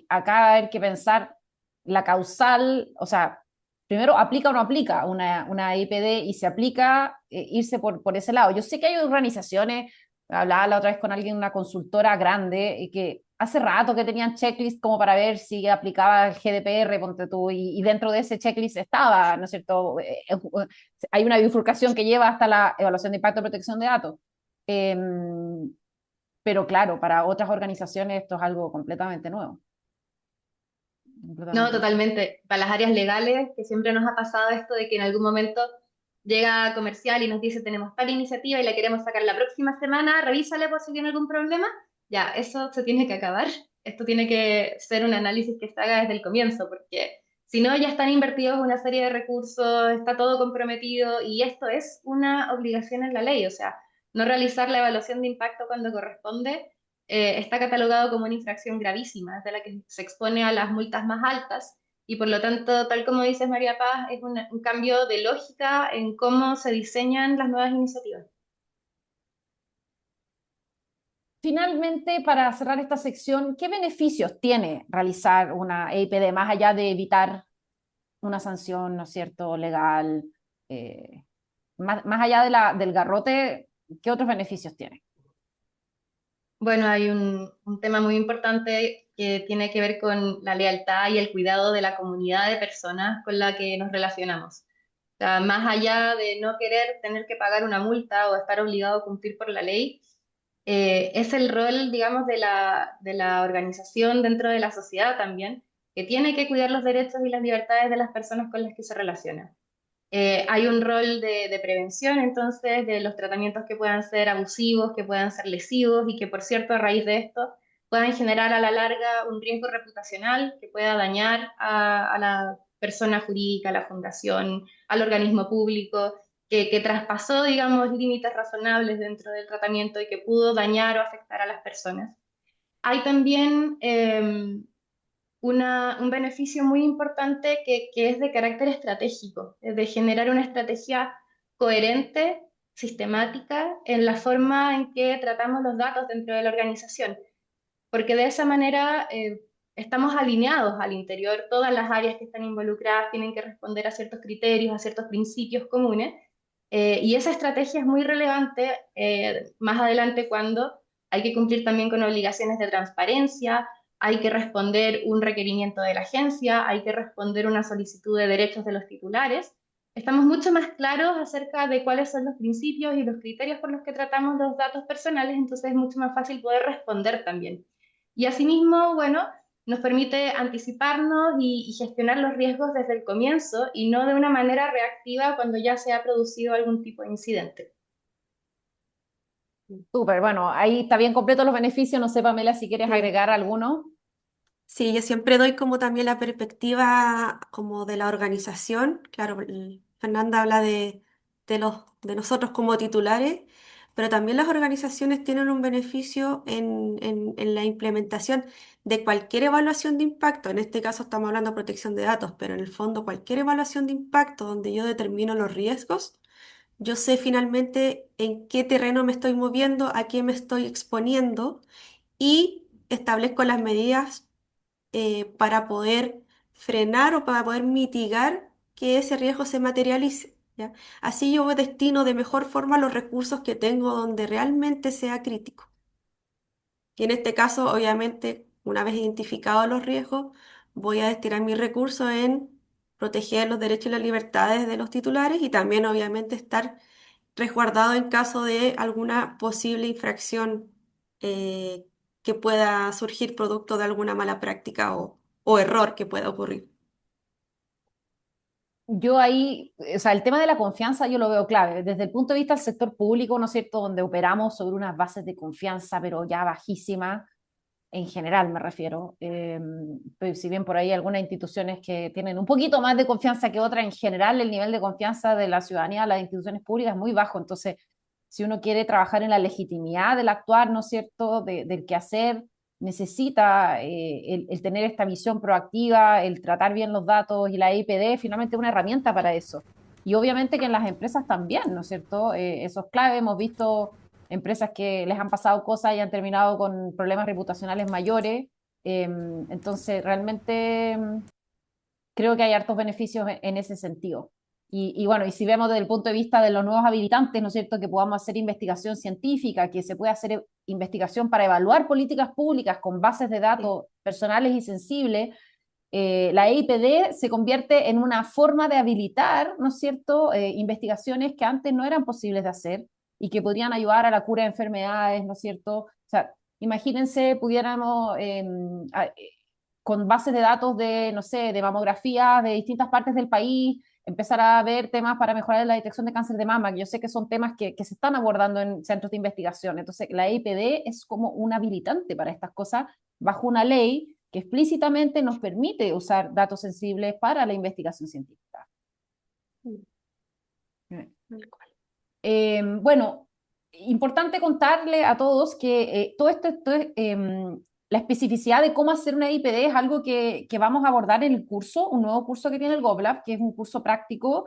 acá hay que pensar la causal, o sea, primero aplica o no aplica una IPD y se aplica irse por ese lado. Yo sé que hay organizaciones, hablaba la otra vez con alguien, una consultora grande, que hace rato que tenían checklist como para ver si aplicaba el GDPR, ponte tú, y dentro de ese checklist estaba, ¿no es cierto? Hay una bifurcación que lleva hasta la evaluación de impacto de protección de datos. Eh, pero claro, para otras organizaciones esto es algo completamente nuevo. No, Completamente distinto. totalmente. Para las áreas legales, que siempre nos ha pasado esto de que en algún momento llega comercial y nos dice tenemos tal iniciativa y la queremos sacar la próxima semana, revísale por si tiene algún problema. Ya, eso se tiene que acabar. Esto tiene que ser un análisis que se haga desde el comienzo, porque si no, ya están invertidos una serie de recursos, está todo comprometido y esto es una obligación en la ley. O sea, no realizar la evaluación de impacto cuando corresponde está catalogado como una infracción gravísima, es de la que se expone a las multas más altas y por lo tanto, tal como dices María Paz, es un cambio de lógica en cómo se diseñan las nuevas iniciativas. Finalmente, para cerrar esta sección, ¿qué beneficios tiene realizar una EIPD más allá de evitar una sanción, ¿no es cierto?, legal? eh, más allá de del garrote, ¿qué otros beneficios tiene? Bueno, hay un tema muy importante que tiene que ver con la lealtad y el cuidado de la comunidad de personas con la que nos relacionamos. O sea, más allá de no querer tener que pagar una multa o estar obligado a cumplir por la ley, es el rol, digamos, de la organización dentro de la sociedad también, que tiene que cuidar los derechos y las libertades de las personas con las que se relaciona. Hay un rol de prevención, entonces, de los tratamientos que puedan ser abusivos, que puedan ser lesivos y que, por cierto, a raíz de esto, puedan generar a la larga un riesgo reputacional que pueda dañar a la persona jurídica, a la fundación, al organismo público, que traspasó, digamos, límites razonables dentro del tratamiento y que pudo dañar o afectar a las personas. Hay también un beneficio muy importante que es de carácter estratégico, es de generar una estrategia coherente, sistemática, en la forma en que tratamos los datos dentro de la organización, porque de esa manera estamos alineados al interior, todas las áreas que están involucradas tienen que responder a ciertos criterios, a ciertos principios comunes, y esa estrategia es muy relevante más adelante cuando hay que cumplir también con obligaciones de transparencia, hay que responder un requerimiento de la agencia, hay que responder una solicitud de derechos de los titulares. Estamos mucho más claros acerca de cuáles son los principios y los criterios por los que tratamos los datos personales, entonces es mucho más fácil poder responder también. Y asimismo, bueno, nos permite anticiparnos y gestionar los riesgos desde el comienzo y no de una manera reactiva cuando ya se ha producido algún tipo de incidente. Súper, bueno, ahí está bien completo los beneficios. No sé, Pamela, si quieres Sí. agregar alguno. Sí, yo siempre doy como también la perspectiva como de la organización. Claro, Fernanda habla de nosotros como titulares, pero también las organizaciones tienen un beneficio en la implementación de cualquier evaluación de impacto. En este caso estamos hablando de protección de datos, pero en el fondo cualquier evaluación de impacto donde yo determino los riesgos, yo sé finalmente en qué terreno me estoy moviendo, a qué me estoy exponiendo y establezco las medidas para poder frenar o para poder mitigar que ese riesgo se materialice, ¿ya? Así yo destino de mejor forma los recursos que tengo donde realmente sea crítico. Y en este caso, obviamente, una vez identificados los riesgos, voy a destinar mis recursos en proteger los derechos y las libertades de los titulares y también, obviamente, estar resguardado en caso de alguna posible infracción eh, que pueda surgir producto de alguna mala práctica o error que pueda ocurrir. Yo ahí, o sea, el tema de la confianza yo lo veo clave. Desde el punto de vista del sector público, ¿no es cierto?, donde operamos sobre unas bases de confianza, pero ya bajísimas, en general me refiero. Pues si bien por ahí hay algunas instituciones que tienen un poquito más de confianza que otras, en general el nivel de confianza de la ciudadanía a las instituciones públicas es muy bajo. Entonces, si uno quiere trabajar en la legitimidad del actuar, ¿no es cierto?, del quehacer, necesita el tener esta visión proactiva, el tratar bien los datos, y la IPD finalmente es una herramienta para eso. Y obviamente que en las empresas también, ¿no es cierto? Eso es clave. Hemos visto empresas que les han pasado cosas y han terminado con problemas reputacionales mayores. Entonces, realmente creo que hay hartos beneficios en ese sentido. Y bueno, y si vemos desde el punto de vista de los nuevos habilitantes, ¿no es cierto?, que podamos hacer investigación científica, que se pueda hacer investigación para evaluar políticas públicas con bases de datos personales y sensibles, la EIPD se convierte en una forma de habilitar, ¿no es cierto?, investigaciones que antes no eran posibles de hacer y que podrían ayudar a la cura de enfermedades, ¿no es cierto? O sea, imagínense, pudiéramos, con bases de datos de, no sé, de mamografías de distintas partes del país, empezar a ver temas para mejorar la detección de cáncer de mama, que yo sé que son temas que se están abordando en centros de investigación. Entonces, la EIPD es como un habilitante para estas cosas bajo una ley que explícitamente nos permite usar datos sensibles para la investigación científica. Bueno, importante contarle a todos que todo esto, la especificidad de cómo hacer una IPD es algo que vamos a abordar en el curso, un nuevo curso que tiene el GovLab, que es un curso práctico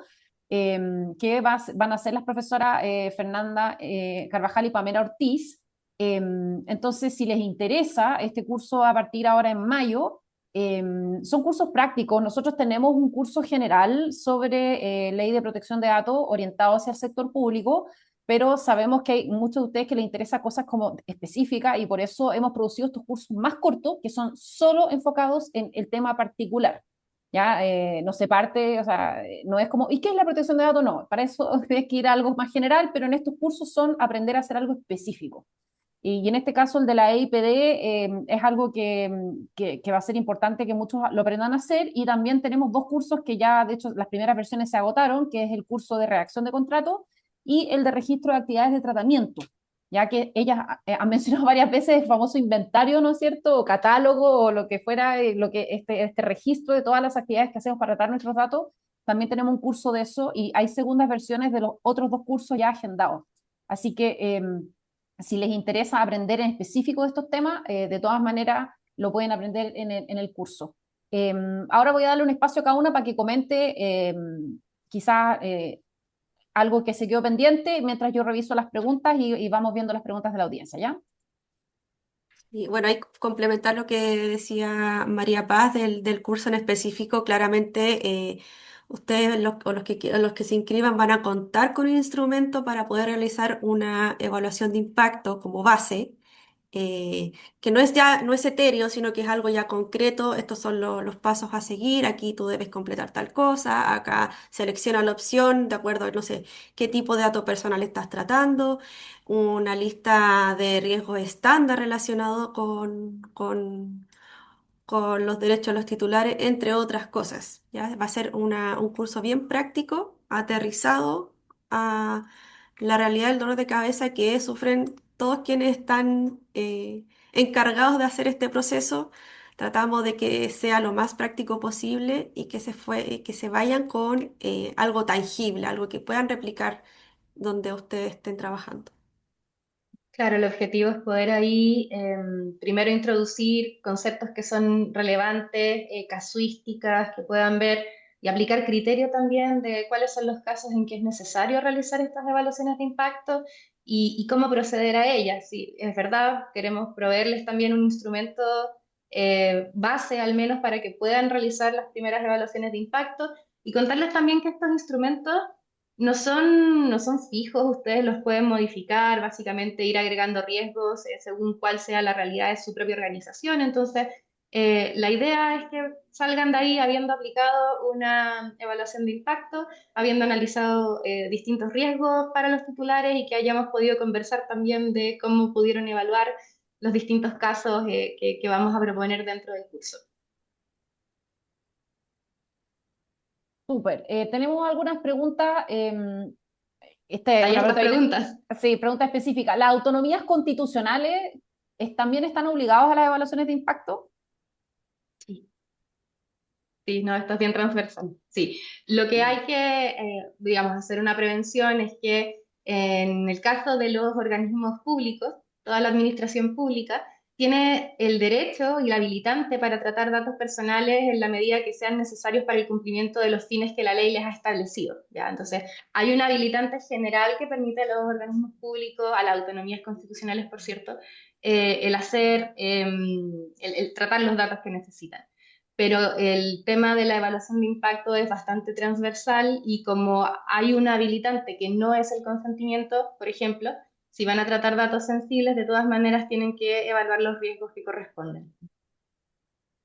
que van a hacer las profesoras Fernanda Carvajal y Pamela Ortiz. Entonces, si les interesa, este curso va a partir ahora en mayo. Son cursos prácticos. Nosotros tenemos un curso general sobre ley de protección de datos orientado hacia el sector público, pero sabemos que hay muchos de ustedes que les interesa cosas como específicas y por eso hemos producido estos cursos más cortos que son solo enfocados en el tema particular. Ya no se parte, o sea, no es como, ¿y qué es la protección de datos? No, para eso tienes que ir a algo más general, pero en estos cursos son aprender a hacer algo específico. Y en este caso, el de la EIPD es algo que va a ser importante que muchos lo aprendan a hacer. Y también tenemos dos cursos que ya, de hecho, las primeras versiones se agotaron, que es el curso de redacción de contrato y el de registro de actividades de tratamiento, ya que ellas han mencionado varias veces el famoso inventario, ¿no es cierto?, o catálogo, o lo que fuera, lo que este registro de todas las actividades que hacemos para tratar nuestros datos. También tenemos un curso de eso y hay segundas versiones de los otros dos cursos ya agendados. Así que si les interesa aprender en específico de estos temas, de todas maneras lo pueden aprender en el curso. Ahora voy a darle un espacio a cada una para que comente quizás algo que se quedó pendiente mientras yo reviso las preguntas y vamos viendo las preguntas de la audiencia, ¿ya? Y bueno, hay que complementar lo que decía María Paz del curso en específico. Claramente, ustedes o los que se inscriban van a contar con un instrumento para poder realizar una evaluación de impacto como base, que no es etéreo, sino que es algo ya concreto. Estos son los pasos a seguir. Aquí tú debes completar tal cosa. Acá selecciona la opción de acuerdo a, no sé, qué tipo de dato personal estás tratando, una lista de riesgos estándar relacionado con los derechos de los titulares, entre otras cosas. ¿Ya? Va a ser un curso bien práctico, aterrizado a la realidad del dolor de cabeza que sufren todos quienes están encargados de hacer este proceso. Tratamos de que sea lo más práctico posible y que se vayan con algo tangible, algo que puedan replicar donde ustedes estén trabajando. Claro, el objetivo es poder ahí primero introducir conceptos que son relevantes, casuísticas, que puedan ver y aplicar criterio también de cuáles son los casos en que es necesario realizar estas evaluaciones de impacto y cómo proceder a ellas. Sí, es verdad, queremos proveerles también un instrumento base al menos para que puedan realizar las primeras evaluaciones de impacto y contarles también que estos instrumentos no son fijos, ustedes los pueden modificar, básicamente ir agregando riesgos según cuál sea la realidad de su propia organización. Entonces, la idea es que salgan de ahí habiendo aplicado una evaluación de impacto, habiendo analizado distintos riesgos para los titulares y que hayamos podido conversar también de cómo pudieron evaluar los distintos casos que vamos a proponer dentro del curso. Súper. Tenemos algunas preguntas. Esta es Hay una estas pregunta, preguntas. sí, pregunta específica. ¿Las autonomías constitucionales también están obligadas a las evaluaciones de impacto? Sí. Sí, no, esto es bien transversal. Sí, lo que hay que, digamos, hacer una prevención es que en el caso de los organismos públicos, toda la administración pública tiene el derecho y la habilitante para tratar datos personales en la medida que sean necesarios para el cumplimiento de los fines que la ley les ha establecido, ¿ya? Entonces, hay una habilitante general que permite a los organismos públicos, a las autonomías constitucionales, por cierto, el hacer, el tratar los datos que necesitan, pero el tema de la evaluación de impacto es bastante transversal y como hay un habilitante que no es el consentimiento, por ejemplo, si van a tratar datos sensibles, de todas maneras tienen que evaluar los riesgos que corresponden.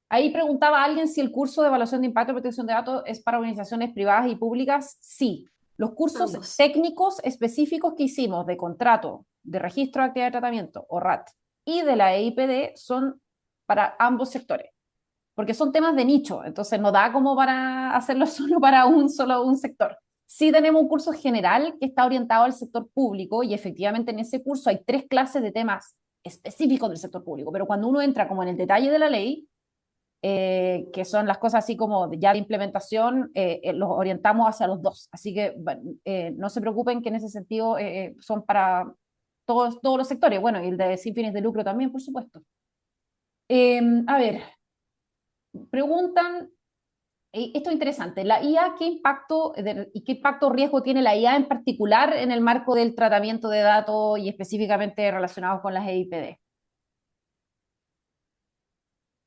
Ahí preguntaba alguien si el curso de evaluación de impacto y protección de datos es para organizaciones privadas y públicas. Sí. Los cursos Ambos. técnicos específicos que hicimos de contrato, de registro de actividad de tratamiento, o RAT, y de la EIPD son para ambos sectores, porque son temas de nicho, entonces no da como para hacerlo solo para un sector. Sí tenemos un curso general que está orientado al sector público y efectivamente en ese curso hay 3 clases de temas específicos del sector público, pero cuando uno entra como en el detalle de la ley, que son las cosas así como ya de implementación, los orientamos hacia los dos. Así que no se preocupen que en ese sentido son para todos los sectores, bueno, y el de sin fines de lucro también, por supuesto. A ver, preguntan, esto es interesante, la IA, ¿y qué impacto o riesgo tiene la IA en particular en el marco del tratamiento de datos y específicamente relacionados con las EIPD?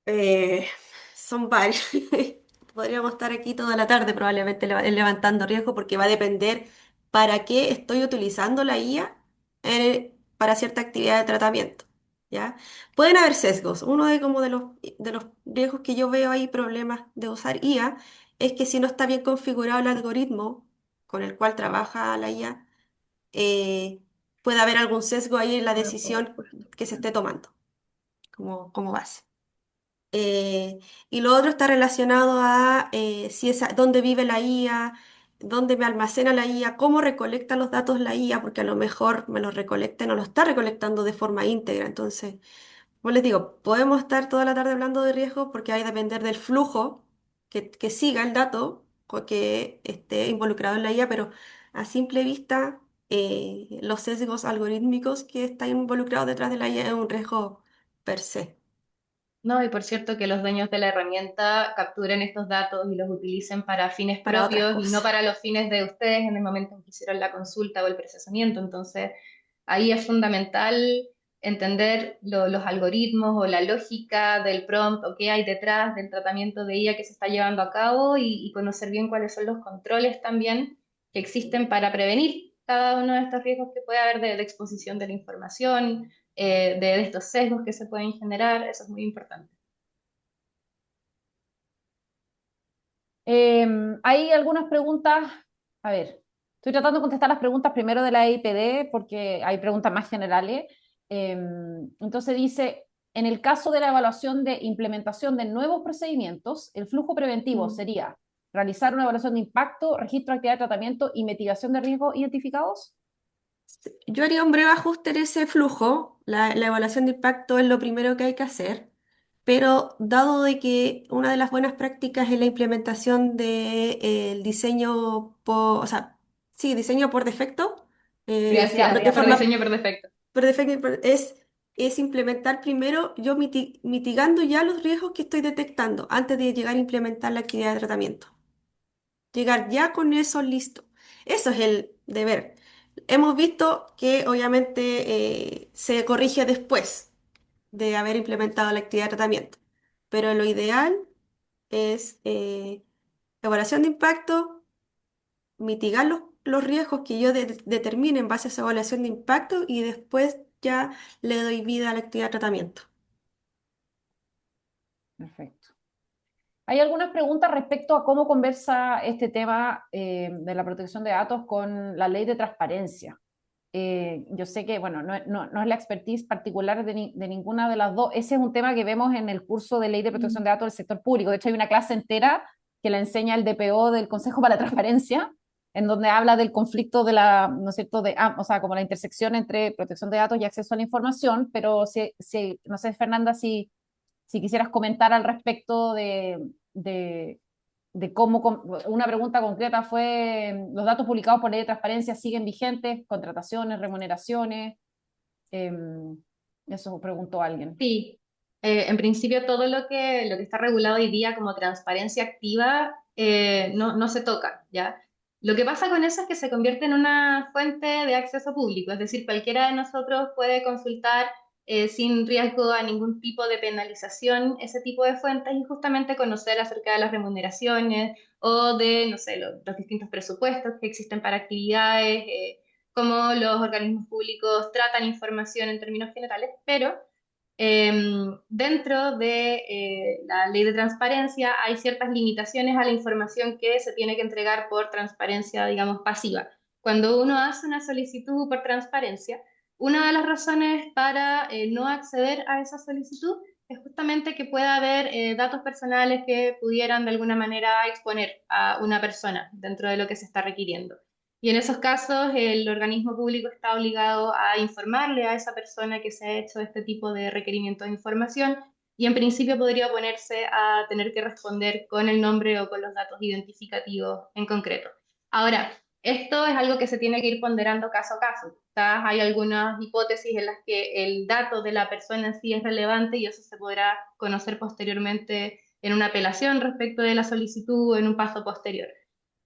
Eh, Son varios. Podríamos estar aquí toda la tarde probablemente levantando riesgo porque va a depender para qué estoy utilizando la IA para cierta actividad de tratamiento. ¿Ya? Pueden haber sesgos. Uno de los riesgos que yo veo ahí, problemas de usar IA, es que si no está bien configurado el algoritmo con el cual trabaja la IA, eh, puede haber algún sesgo ahí en la decisión que se esté tomando como base. Y lo otro está relacionado a si dónde vive la IA, dónde me almacena la IA, cómo recolecta los datos la IA, porque a lo mejor me los recolecta y no los está recolectando de forma íntegra. Entonces, como les digo, podemos estar toda la tarde hablando de riesgos porque hay que depender del flujo que siga el dato que esté involucrado en la IA, pero a simple vista, los sesgos algorítmicos que están involucrados detrás de la IA es un riesgo per se. No, y por cierto que los dueños de la herramienta capturen estos datos y los utilicen para fines Para otras propios y no cosas. para los fines de ustedes en el momento en que hicieron la consulta o el procesamiento. Entonces, ahí es fundamental entender los algoritmos o la lógica del prompt o qué hay detrás del tratamiento de IA que se está llevando a cabo y conocer bien cuáles son los controles también que existen para prevenir cada uno de estos riesgos que puede haber de exposición de la información, de estos sesgos que se pueden generar. Eso es muy importante. Hay algunas preguntas, a ver, estoy tratando de contestar las preguntas primero de la EIPD porque hay preguntas más generales. Entonces dice, en el caso de la evaluación de implementación de nuevos procedimientos, el flujo preventivo Mm. sería realizar una evaluación de impacto, registro de actividad de tratamiento y mitigación de riesgos identificados. Yo haría un breve ajuste en ese flujo. La evaluación de impacto es lo primero que hay que hacer, pero dado de que una de las buenas prácticas es la implementación del diseño o sea, sí, diseño por defecto, Gracias de por forma diseño por defecto. por defecto es implementar primero yo mitigando ya los riesgos que estoy detectando antes de llegar a implementar la actividad de tratamiento. Llegar ya con eso listo. Eso es el deber. Hemos visto que obviamente se corrige después de haber implementado la actividad de tratamiento, pero lo ideal es evaluación de impacto, mitigar los riesgos que yo determine en base a esa evaluación de impacto y después ya le doy vida a la actividad de tratamiento. Perfecto. Hay algunas preguntas respecto a cómo conversa este tema de la protección de datos con la ley de transparencia. Yo sé que, bueno, no es la expertise particular de ninguna de las dos. Ese es un tema que vemos en el curso de ley de protección de datos del sector público. De hecho, hay una clase entera que la enseña el DPO del Consejo para la Transparencia, en donde habla del conflicto de la, ¿no es cierto?, o sea, como la intersección entre protección de datos y acceso a la información. Pero no sé, Fernanda, si quisieras comentar al respecto de, de cómo, una pregunta concreta fue, ¿los datos publicados por ley de transparencia siguen vigentes? ¿Contrataciones, remuneraciones? Eso preguntó alguien. Sí, en principio todo lo que está regulado hoy día como transparencia activa no se toca, ¿ya? Lo que pasa con eso es que se convierte en una fuente de acceso público, es decir, cualquiera de nosotros puede consultar sin riesgo a ningún tipo de penalización ese tipo de fuentes y justamente conocer acerca de las remuneraciones o de, no sé, los distintos presupuestos que existen para actividades. cómo los organismos públicos tratan información en términos generales, pero dentro de la ley de transparencia hay ciertas limitaciones a la información que se tiene que entregar por transparencia, digamos, pasiva. Cuando uno hace una solicitud por transparencia, una de las razones para no acceder a esa solicitud es justamente que pueda haber datos personales que pudieran de alguna manera exponer a una persona dentro de lo que se está requiriendo. Y en esos casos, el organismo público está obligado a informarle a esa persona que se ha hecho este tipo de requerimiento de información y en principio podría oponerse a tener que responder con el nombre o con los datos identificativos en concreto. Ahora, esto es algo que se tiene que ir ponderando caso a caso. Quizás hay algunas hipótesis en las que el dato de la persona en sí es relevante y eso se podrá conocer posteriormente en una apelación respecto de la solicitud o en un paso posterior.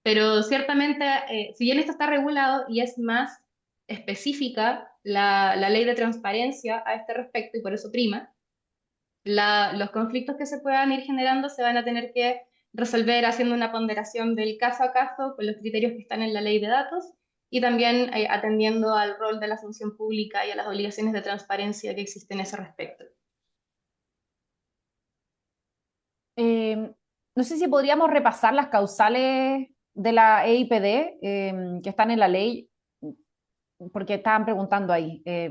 Pero ciertamente, si bien esto está regulado y es más específica la ley de transparencia a este respecto y por eso prima, los conflictos que se puedan ir generando se van a tener que resolver haciendo una ponderación del caso a caso con los criterios que están en la ley de datos y también atendiendo al rol de la función pública y a las obligaciones de transparencia que existen en ese respecto. No sé si podríamos repasar las causales de la EIPD que están en la ley, porque estaban preguntando ahí, Sí,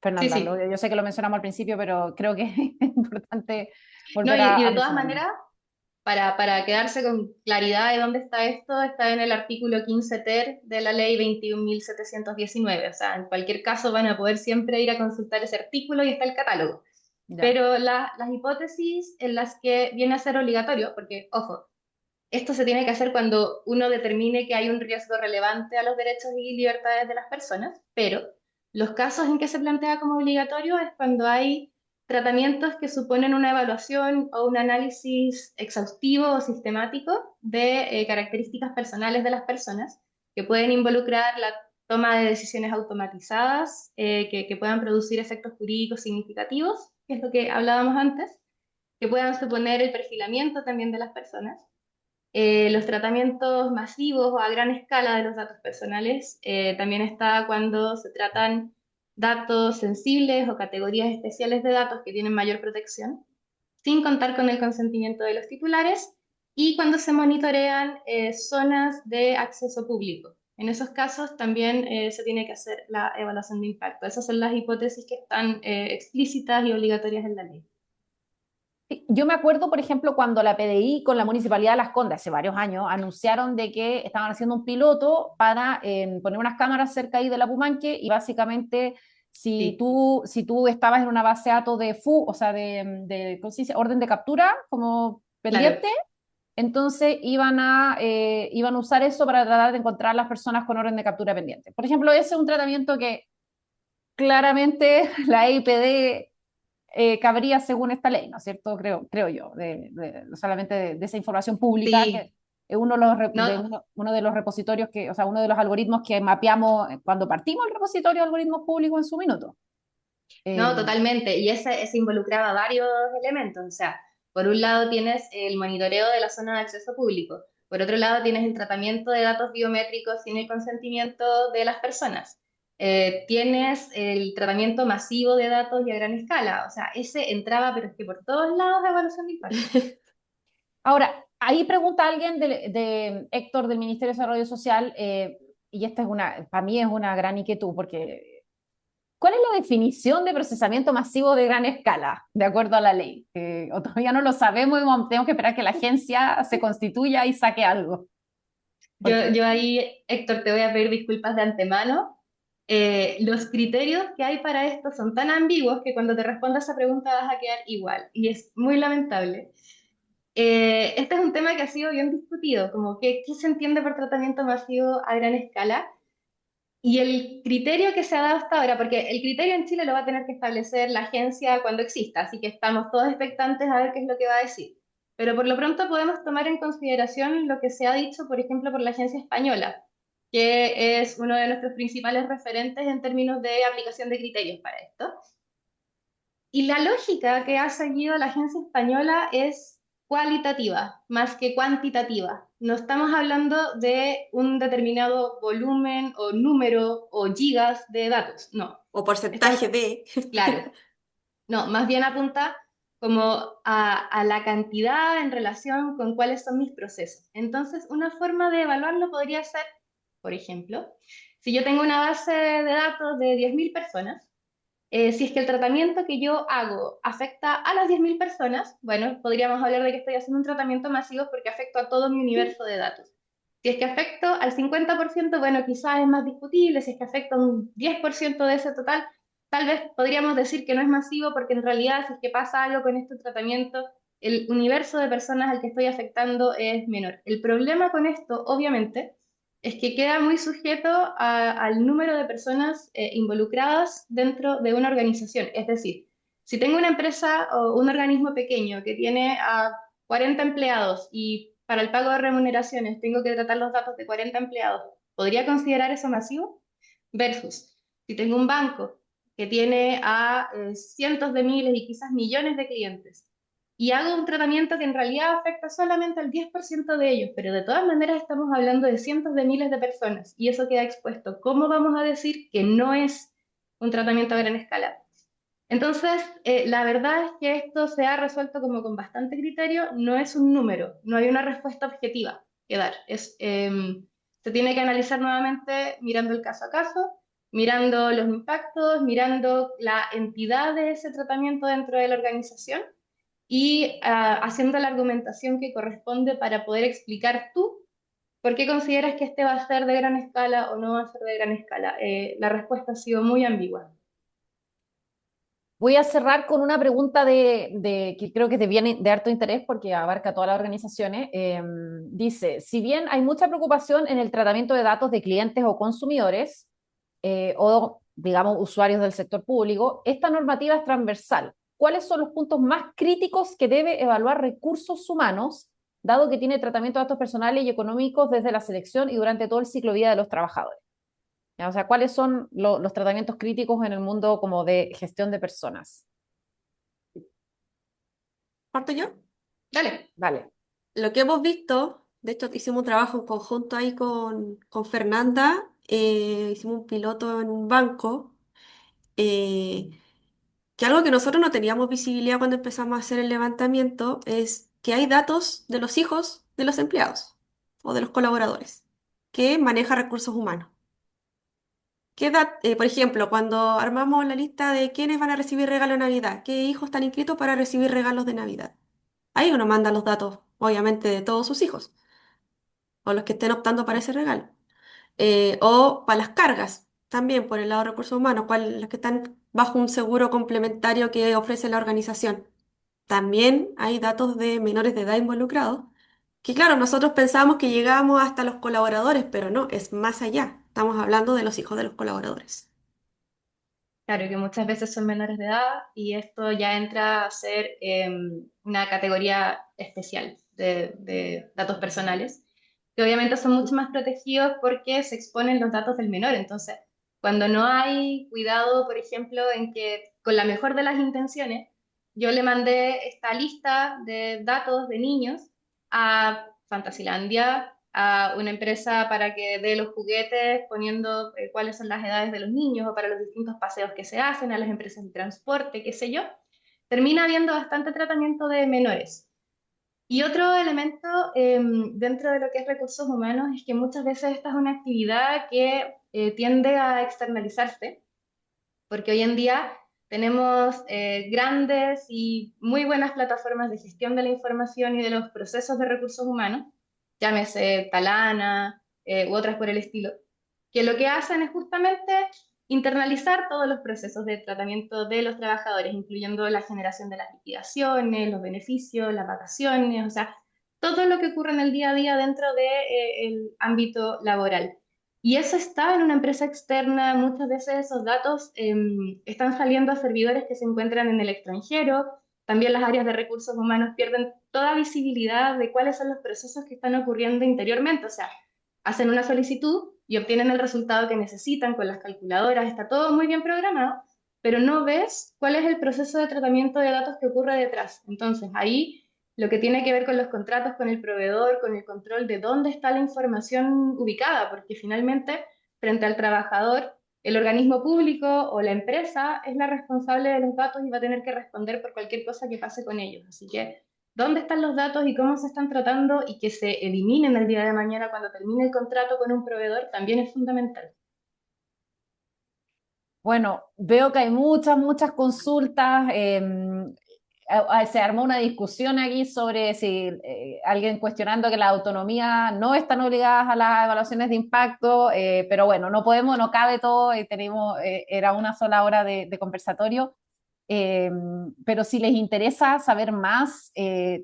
Fernanda. sí. Yo sé que lo mencionamos al principio, pero creo que es importante No, volver y a de todas mencionarlo. maneras, para quedarse con claridad de dónde está esto, está en el artículo 15 ter de la ley 21.719. O sea, en cualquier caso van a poder siempre ir a consultar ese artículo y está el catálogo. Ya. Pero las hipótesis en las que viene a ser obligatorio, porque, ojo, esto se tiene que hacer cuando uno determine que hay un riesgo relevante a los derechos y libertades de las personas, pero los casos en que se plantea como obligatorio es cuando hay tratamientos que suponen una evaluación o un análisis exhaustivo o sistemático de características personales de las personas que pueden involucrar la toma de decisiones automatizadas que puedan producir efectos jurídicos significativos, que es lo que hablábamos antes, que puedan suponer el perfilamiento también de las personas, los tratamientos masivos o a gran escala de los datos personales. También está cuando se tratan datos sensibles o categorías especiales de datos que tienen mayor protección, sin contar con el consentimiento de los titulares, y cuando se monitorean zonas de acceso público. En esos casos también se tiene que hacer la evaluación de impacto. Esas son las hipótesis que están explícitas y obligatorias en la ley. Sí, yo me acuerdo, por ejemplo, cuando la PDI con la Municipalidad de Las Condes, hace varios años, anunciaron de que estaban haciendo un piloto para poner unas cámaras cerca ahí de la Pumanque y básicamente Sí, si tú estabas en una base de datos de FU, o sea, ¿cómo se dice? Orden de captura como claro. pendiente, entonces iban a usar eso para tratar de encontrar a las personas con orden de captura pendiente. Por ejemplo, ese es un tratamiento que claramente la EIPD cabría según esta ley, ¿no es cierto? Creo yo, solamente de esa información pública, que Sí, es uno de los, no, uno de los repositorios que, o sea, uno de los algoritmos que mapeamos cuando partimos el repositorio de algoritmos públicos en su minuto. no, Eh, totalmente. Y ese involucraba varios elementos. O sea, por un lado tienes el monitoreo de la zona de acceso público. Por otro lado tienes el tratamiento de datos biométricos sin el consentimiento de las personas. Tienes el tratamiento masivo de datos y a gran escala. O sea, ese entraba, pero es que por todos lados de evaluación de impacto. Ahora, ahí pregunta alguien de Héctor del Ministerio de Desarrollo Social, y esta es para mí es una gran inquietud, porque ¿cuál es la definición de procesamiento masivo de gran escala, de acuerdo a la ley? O todavía no lo sabemos y tenemos que esperar que la agencia se constituya y saque algo. Yo Porque, ahí, Héctor, te voy a pedir disculpas de antemano. Los criterios que hay para esto son tan ambiguos que cuando te responda esa pregunta vas a quedar igual. Y es muy lamentable. Este es un tema que ha sido bien discutido, como qué se entiende por tratamiento masivo a gran escala. Y el criterio que se ha dado hasta ahora, porque el criterio en Chile lo va a tener que establecer la agencia cuando exista, así que estamos todos expectantes a ver qué es lo que va a decir. Pero por lo pronto podemos tomar en consideración lo que se ha dicho, por ejemplo, por la agencia española, que es uno de nuestros principales referentes en términos de aplicación de criterios para esto. Y la lógica que ha seguido la agencia española es cualitativa más que cuantitativa. No estamos hablando de un determinado volumen o número o gigas de datos, no. O Estamos, porcentaje de... claro, no, más bien apunta como a la cantidad en relación con cuáles son mis procesos. Entonces, una forma de evaluarlo podría ser, por ejemplo, si yo tengo una base de datos de 10.000 personas, si es que el tratamiento que yo hago afecta a las 10.000 personas, bueno, podríamos hablar de que estoy haciendo un tratamiento masivo porque afecto a todo mi universo de datos. Si es que afecto al 50%, bueno, quizás es más discutible. Si es que afecta un 10% de ese total, tal vez podríamos decir que no es masivo porque en realidad si es que pasa algo con este tratamiento, el universo de personas al que estoy afectando es menor. El problema con esto, obviamente, es que queda muy sujeto al número de personas involucradas dentro de una organización. Es decir, si tengo una empresa o un organismo pequeño que tiene a 40 empleados y para el pago de remuneraciones tengo que tratar los datos de 40 empleados, ¿podría considerar eso masivo? Versus, si tengo un banco que tiene a cientos de miles y quizás millones de clientes y hago un tratamiento que en realidad afecta solamente al 10% de ellos, pero de todas maneras estamos hablando de cientos de miles de personas y eso queda expuesto. ¿Cómo vamos a decir que no es un tratamiento a gran escala? Entonces, la verdad es que esto se ha resuelto como con bastante criterio, no es un número, no hay una respuesta objetiva que dar. Se tiene que analizar nuevamente mirando el caso a caso, mirando los impactos, mirando la entidad de ese tratamiento dentro de la organización y haciendo la argumentación que corresponde para poder explicar tú por qué consideras que este va a ser de gran escala o no va a ser de gran escala. La respuesta ha sido muy ambigua. Voy a cerrar con una pregunta que creo que te viene de harto interés porque abarca todas las organizaciones. Dice, si bien hay mucha preocupación en el tratamiento de datos de clientes o consumidores, o, digamos, usuarios del sector público, esta normativa es transversal. ¿Cuáles son los puntos más críticos que debe evaluar recursos humanos, dado que tiene tratamiento de datos personales y económicos desde la selección y durante todo el ciclo de vida de los trabajadores? ¿Ya? O sea, ¿cuáles son los tratamientos críticos en el mundo como de gestión de personas? ¿Parto yo? Dale. Vale. Lo que hemos visto, de hecho hicimos un trabajo en conjunto ahí con Fernanda, hicimos un piloto en un banco, eh, que algo que nosotros no teníamos visibilidad cuando empezamos a hacer el levantamiento es que hay datos de los hijos de los empleados o de los colaboradores que maneja recursos humanos. Por ejemplo, cuando armamos la lista de quiénes van a recibir regalo de Navidad, qué hijos están inscritos para recibir regalos de Navidad. Ahí uno manda los datos, obviamente, de todos sus hijos o los que estén optando para ese regalo. O para las cargas, también por el lado de recursos humanos, las que están bajo un seguro complementario que ofrece la organización. También hay datos de menores de edad involucrados, que claro, nosotros pensábamos que llegábamos hasta los colaboradores, pero no, es más allá. Estamos hablando de los hijos de los colaboradores. Claro, que muchas veces son menores de edad y esto ya entra a ser una categoría especial de datos personales, que obviamente son mucho más protegidos porque se exponen los datos del menor. Entonces, cuando no hay cuidado, por ejemplo, en que con la mejor de las intenciones, yo le mandé esta lista de datos de niños a Fantasilandia, a una empresa para que dé los juguetes poniendo cuáles son las edades de los niños o para los distintos paseos que se hacen, a las empresas de transporte, qué sé yo, termina habiendo bastante tratamiento de menores. Y otro elemento dentro de lo que es recursos humanos es que muchas veces esta es una actividad que tiende a externalizarse, porque hoy en día tenemos grandes y muy buenas plataformas de gestión de la información y de los procesos de recursos humanos, llámese Talana u otras por el estilo, que lo que hacen es justamente internalizar todos los procesos de tratamiento de los trabajadores, incluyendo la generación de las liquidaciones, los beneficios, las vacaciones, o sea, todo lo que ocurre en el día a día dentro del ámbito laboral. Y eso está en una empresa externa, muchas veces esos datos están saliendo a servidores que se encuentran en el extranjero, también las áreas de recursos humanos pierden toda visibilidad de cuáles son los procesos que están ocurriendo interiormente, o sea, hacen una solicitud y obtienen el resultado que necesitan con las calculadoras, está todo muy bien programado, pero no ves cuál es el proceso de tratamiento de datos que ocurre detrás. Entonces, ahí lo que tiene que ver con los contratos con el proveedor, con el control de dónde está la información ubicada, porque finalmente, frente al trabajador, el organismo público o la empresa es la responsable de los datos y va a tener que responder por cualquier cosa que pase con ellos. Así que, ¿dónde están los datos y cómo se están tratando y que se eliminen el día de mañana cuando termine el contrato con un proveedor también es fundamental? Bueno, veo que hay muchas consultas. Se armó una discusión aquí sobre si alguien cuestionando que las autonomías no están obligadas a las evaluaciones de impacto, pero bueno, no podemos, no cabe todo, era una sola hora de conversatorio. Eh, pero si les interesa saber más,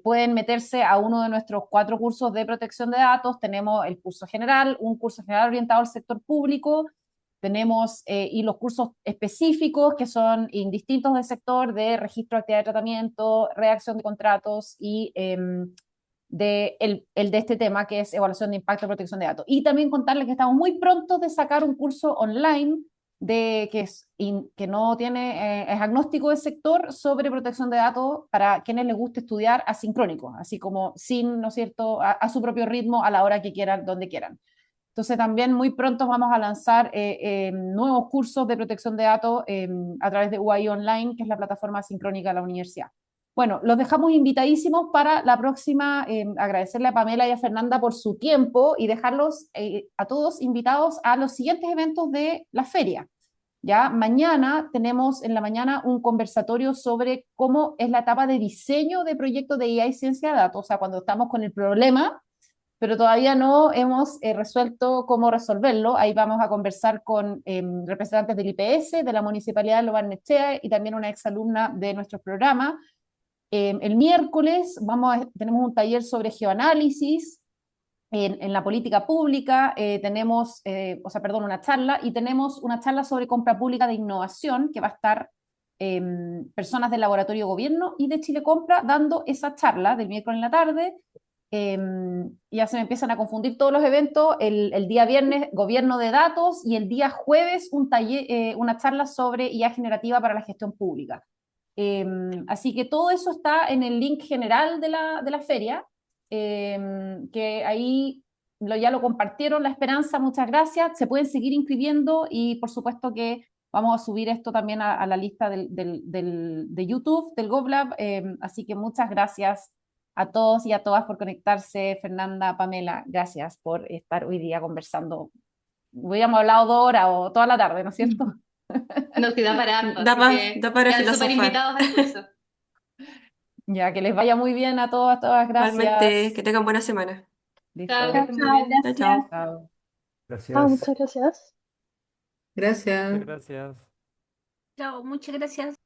pueden meterse a uno de nuestros 4 cursos de protección de datos. Tenemos el curso general, un curso general orientado al sector público, tenemos y los cursos específicos que son indistintos del sector de registro de actividad de tratamiento, redacción de contratos y el de este tema que es evaluación de impacto y protección de datos. Y también contarles que estamos muy prontos de sacar un curso online que no tiene, es agnóstico del sector sobre protección de datos para quienes les guste estudiar asincrónico, así como sin, ¿no es cierto?, a su propio ritmo, a la hora que quieran, donde quieran. Entonces también muy pronto vamos a lanzar nuevos cursos de protección de datos a través de UAI Online, que es la plataforma sincrónica de la universidad. Bueno, los dejamos invitadísimos para la próxima, agradecerle a Pamela y a Fernanda por su tiempo y dejarlos a todos invitados a los siguientes eventos de la feria. Ya mañana tenemos en la mañana un conversatorio sobre cómo es la etapa de diseño de proyectos de IA y ciencia de datos, o sea, cuando estamos con el problema pero todavía no hemos resuelto cómo resolverlo. Ahí vamos a conversar con representantes del IPS, de la Municipalidad de Lo Barnechea y también una exalumna de nuestro programa. El miércoles tenemos un taller sobre geoanálisis en la política pública, una charla, y tenemos una charla sobre compra pública de innovación que va a estar personas del Laboratorio Gobierno y de Chile Compra dando esa charla del miércoles en la tarde. Ya se me empiezan a confundir todos los eventos. El día viernes, gobierno de datos, y el día jueves, un taller, una charla sobre IA generativa para la gestión pública. Así que todo eso está en el link general de la feria, que ahí ya lo compartieron. La Esperanza, muchas gracias. Se pueden seguir inscribiendo y por supuesto que vamos a subir esto también a la lista de YouTube, del GovLab. Así que muchas gracias a todos y a todas por conectarse. Fernanda, Pamela, gracias por estar hoy día conversando. Hubiéramos hablado 2 horas o toda la tarde, ¿no es cierto? No, sí da para harto, Da, así que da para quedan súper filosofar. invitados al curso. Ya, que les vaya muy bien a todas, Igualmente, gracias. que tengan buena semana. Chao, que Listo. Chao, estén muy chao, bien. Chao, gracias. chao. Chao. Gracias. Muchas gracias. Gracias. Gracias. Chao, muchas gracias.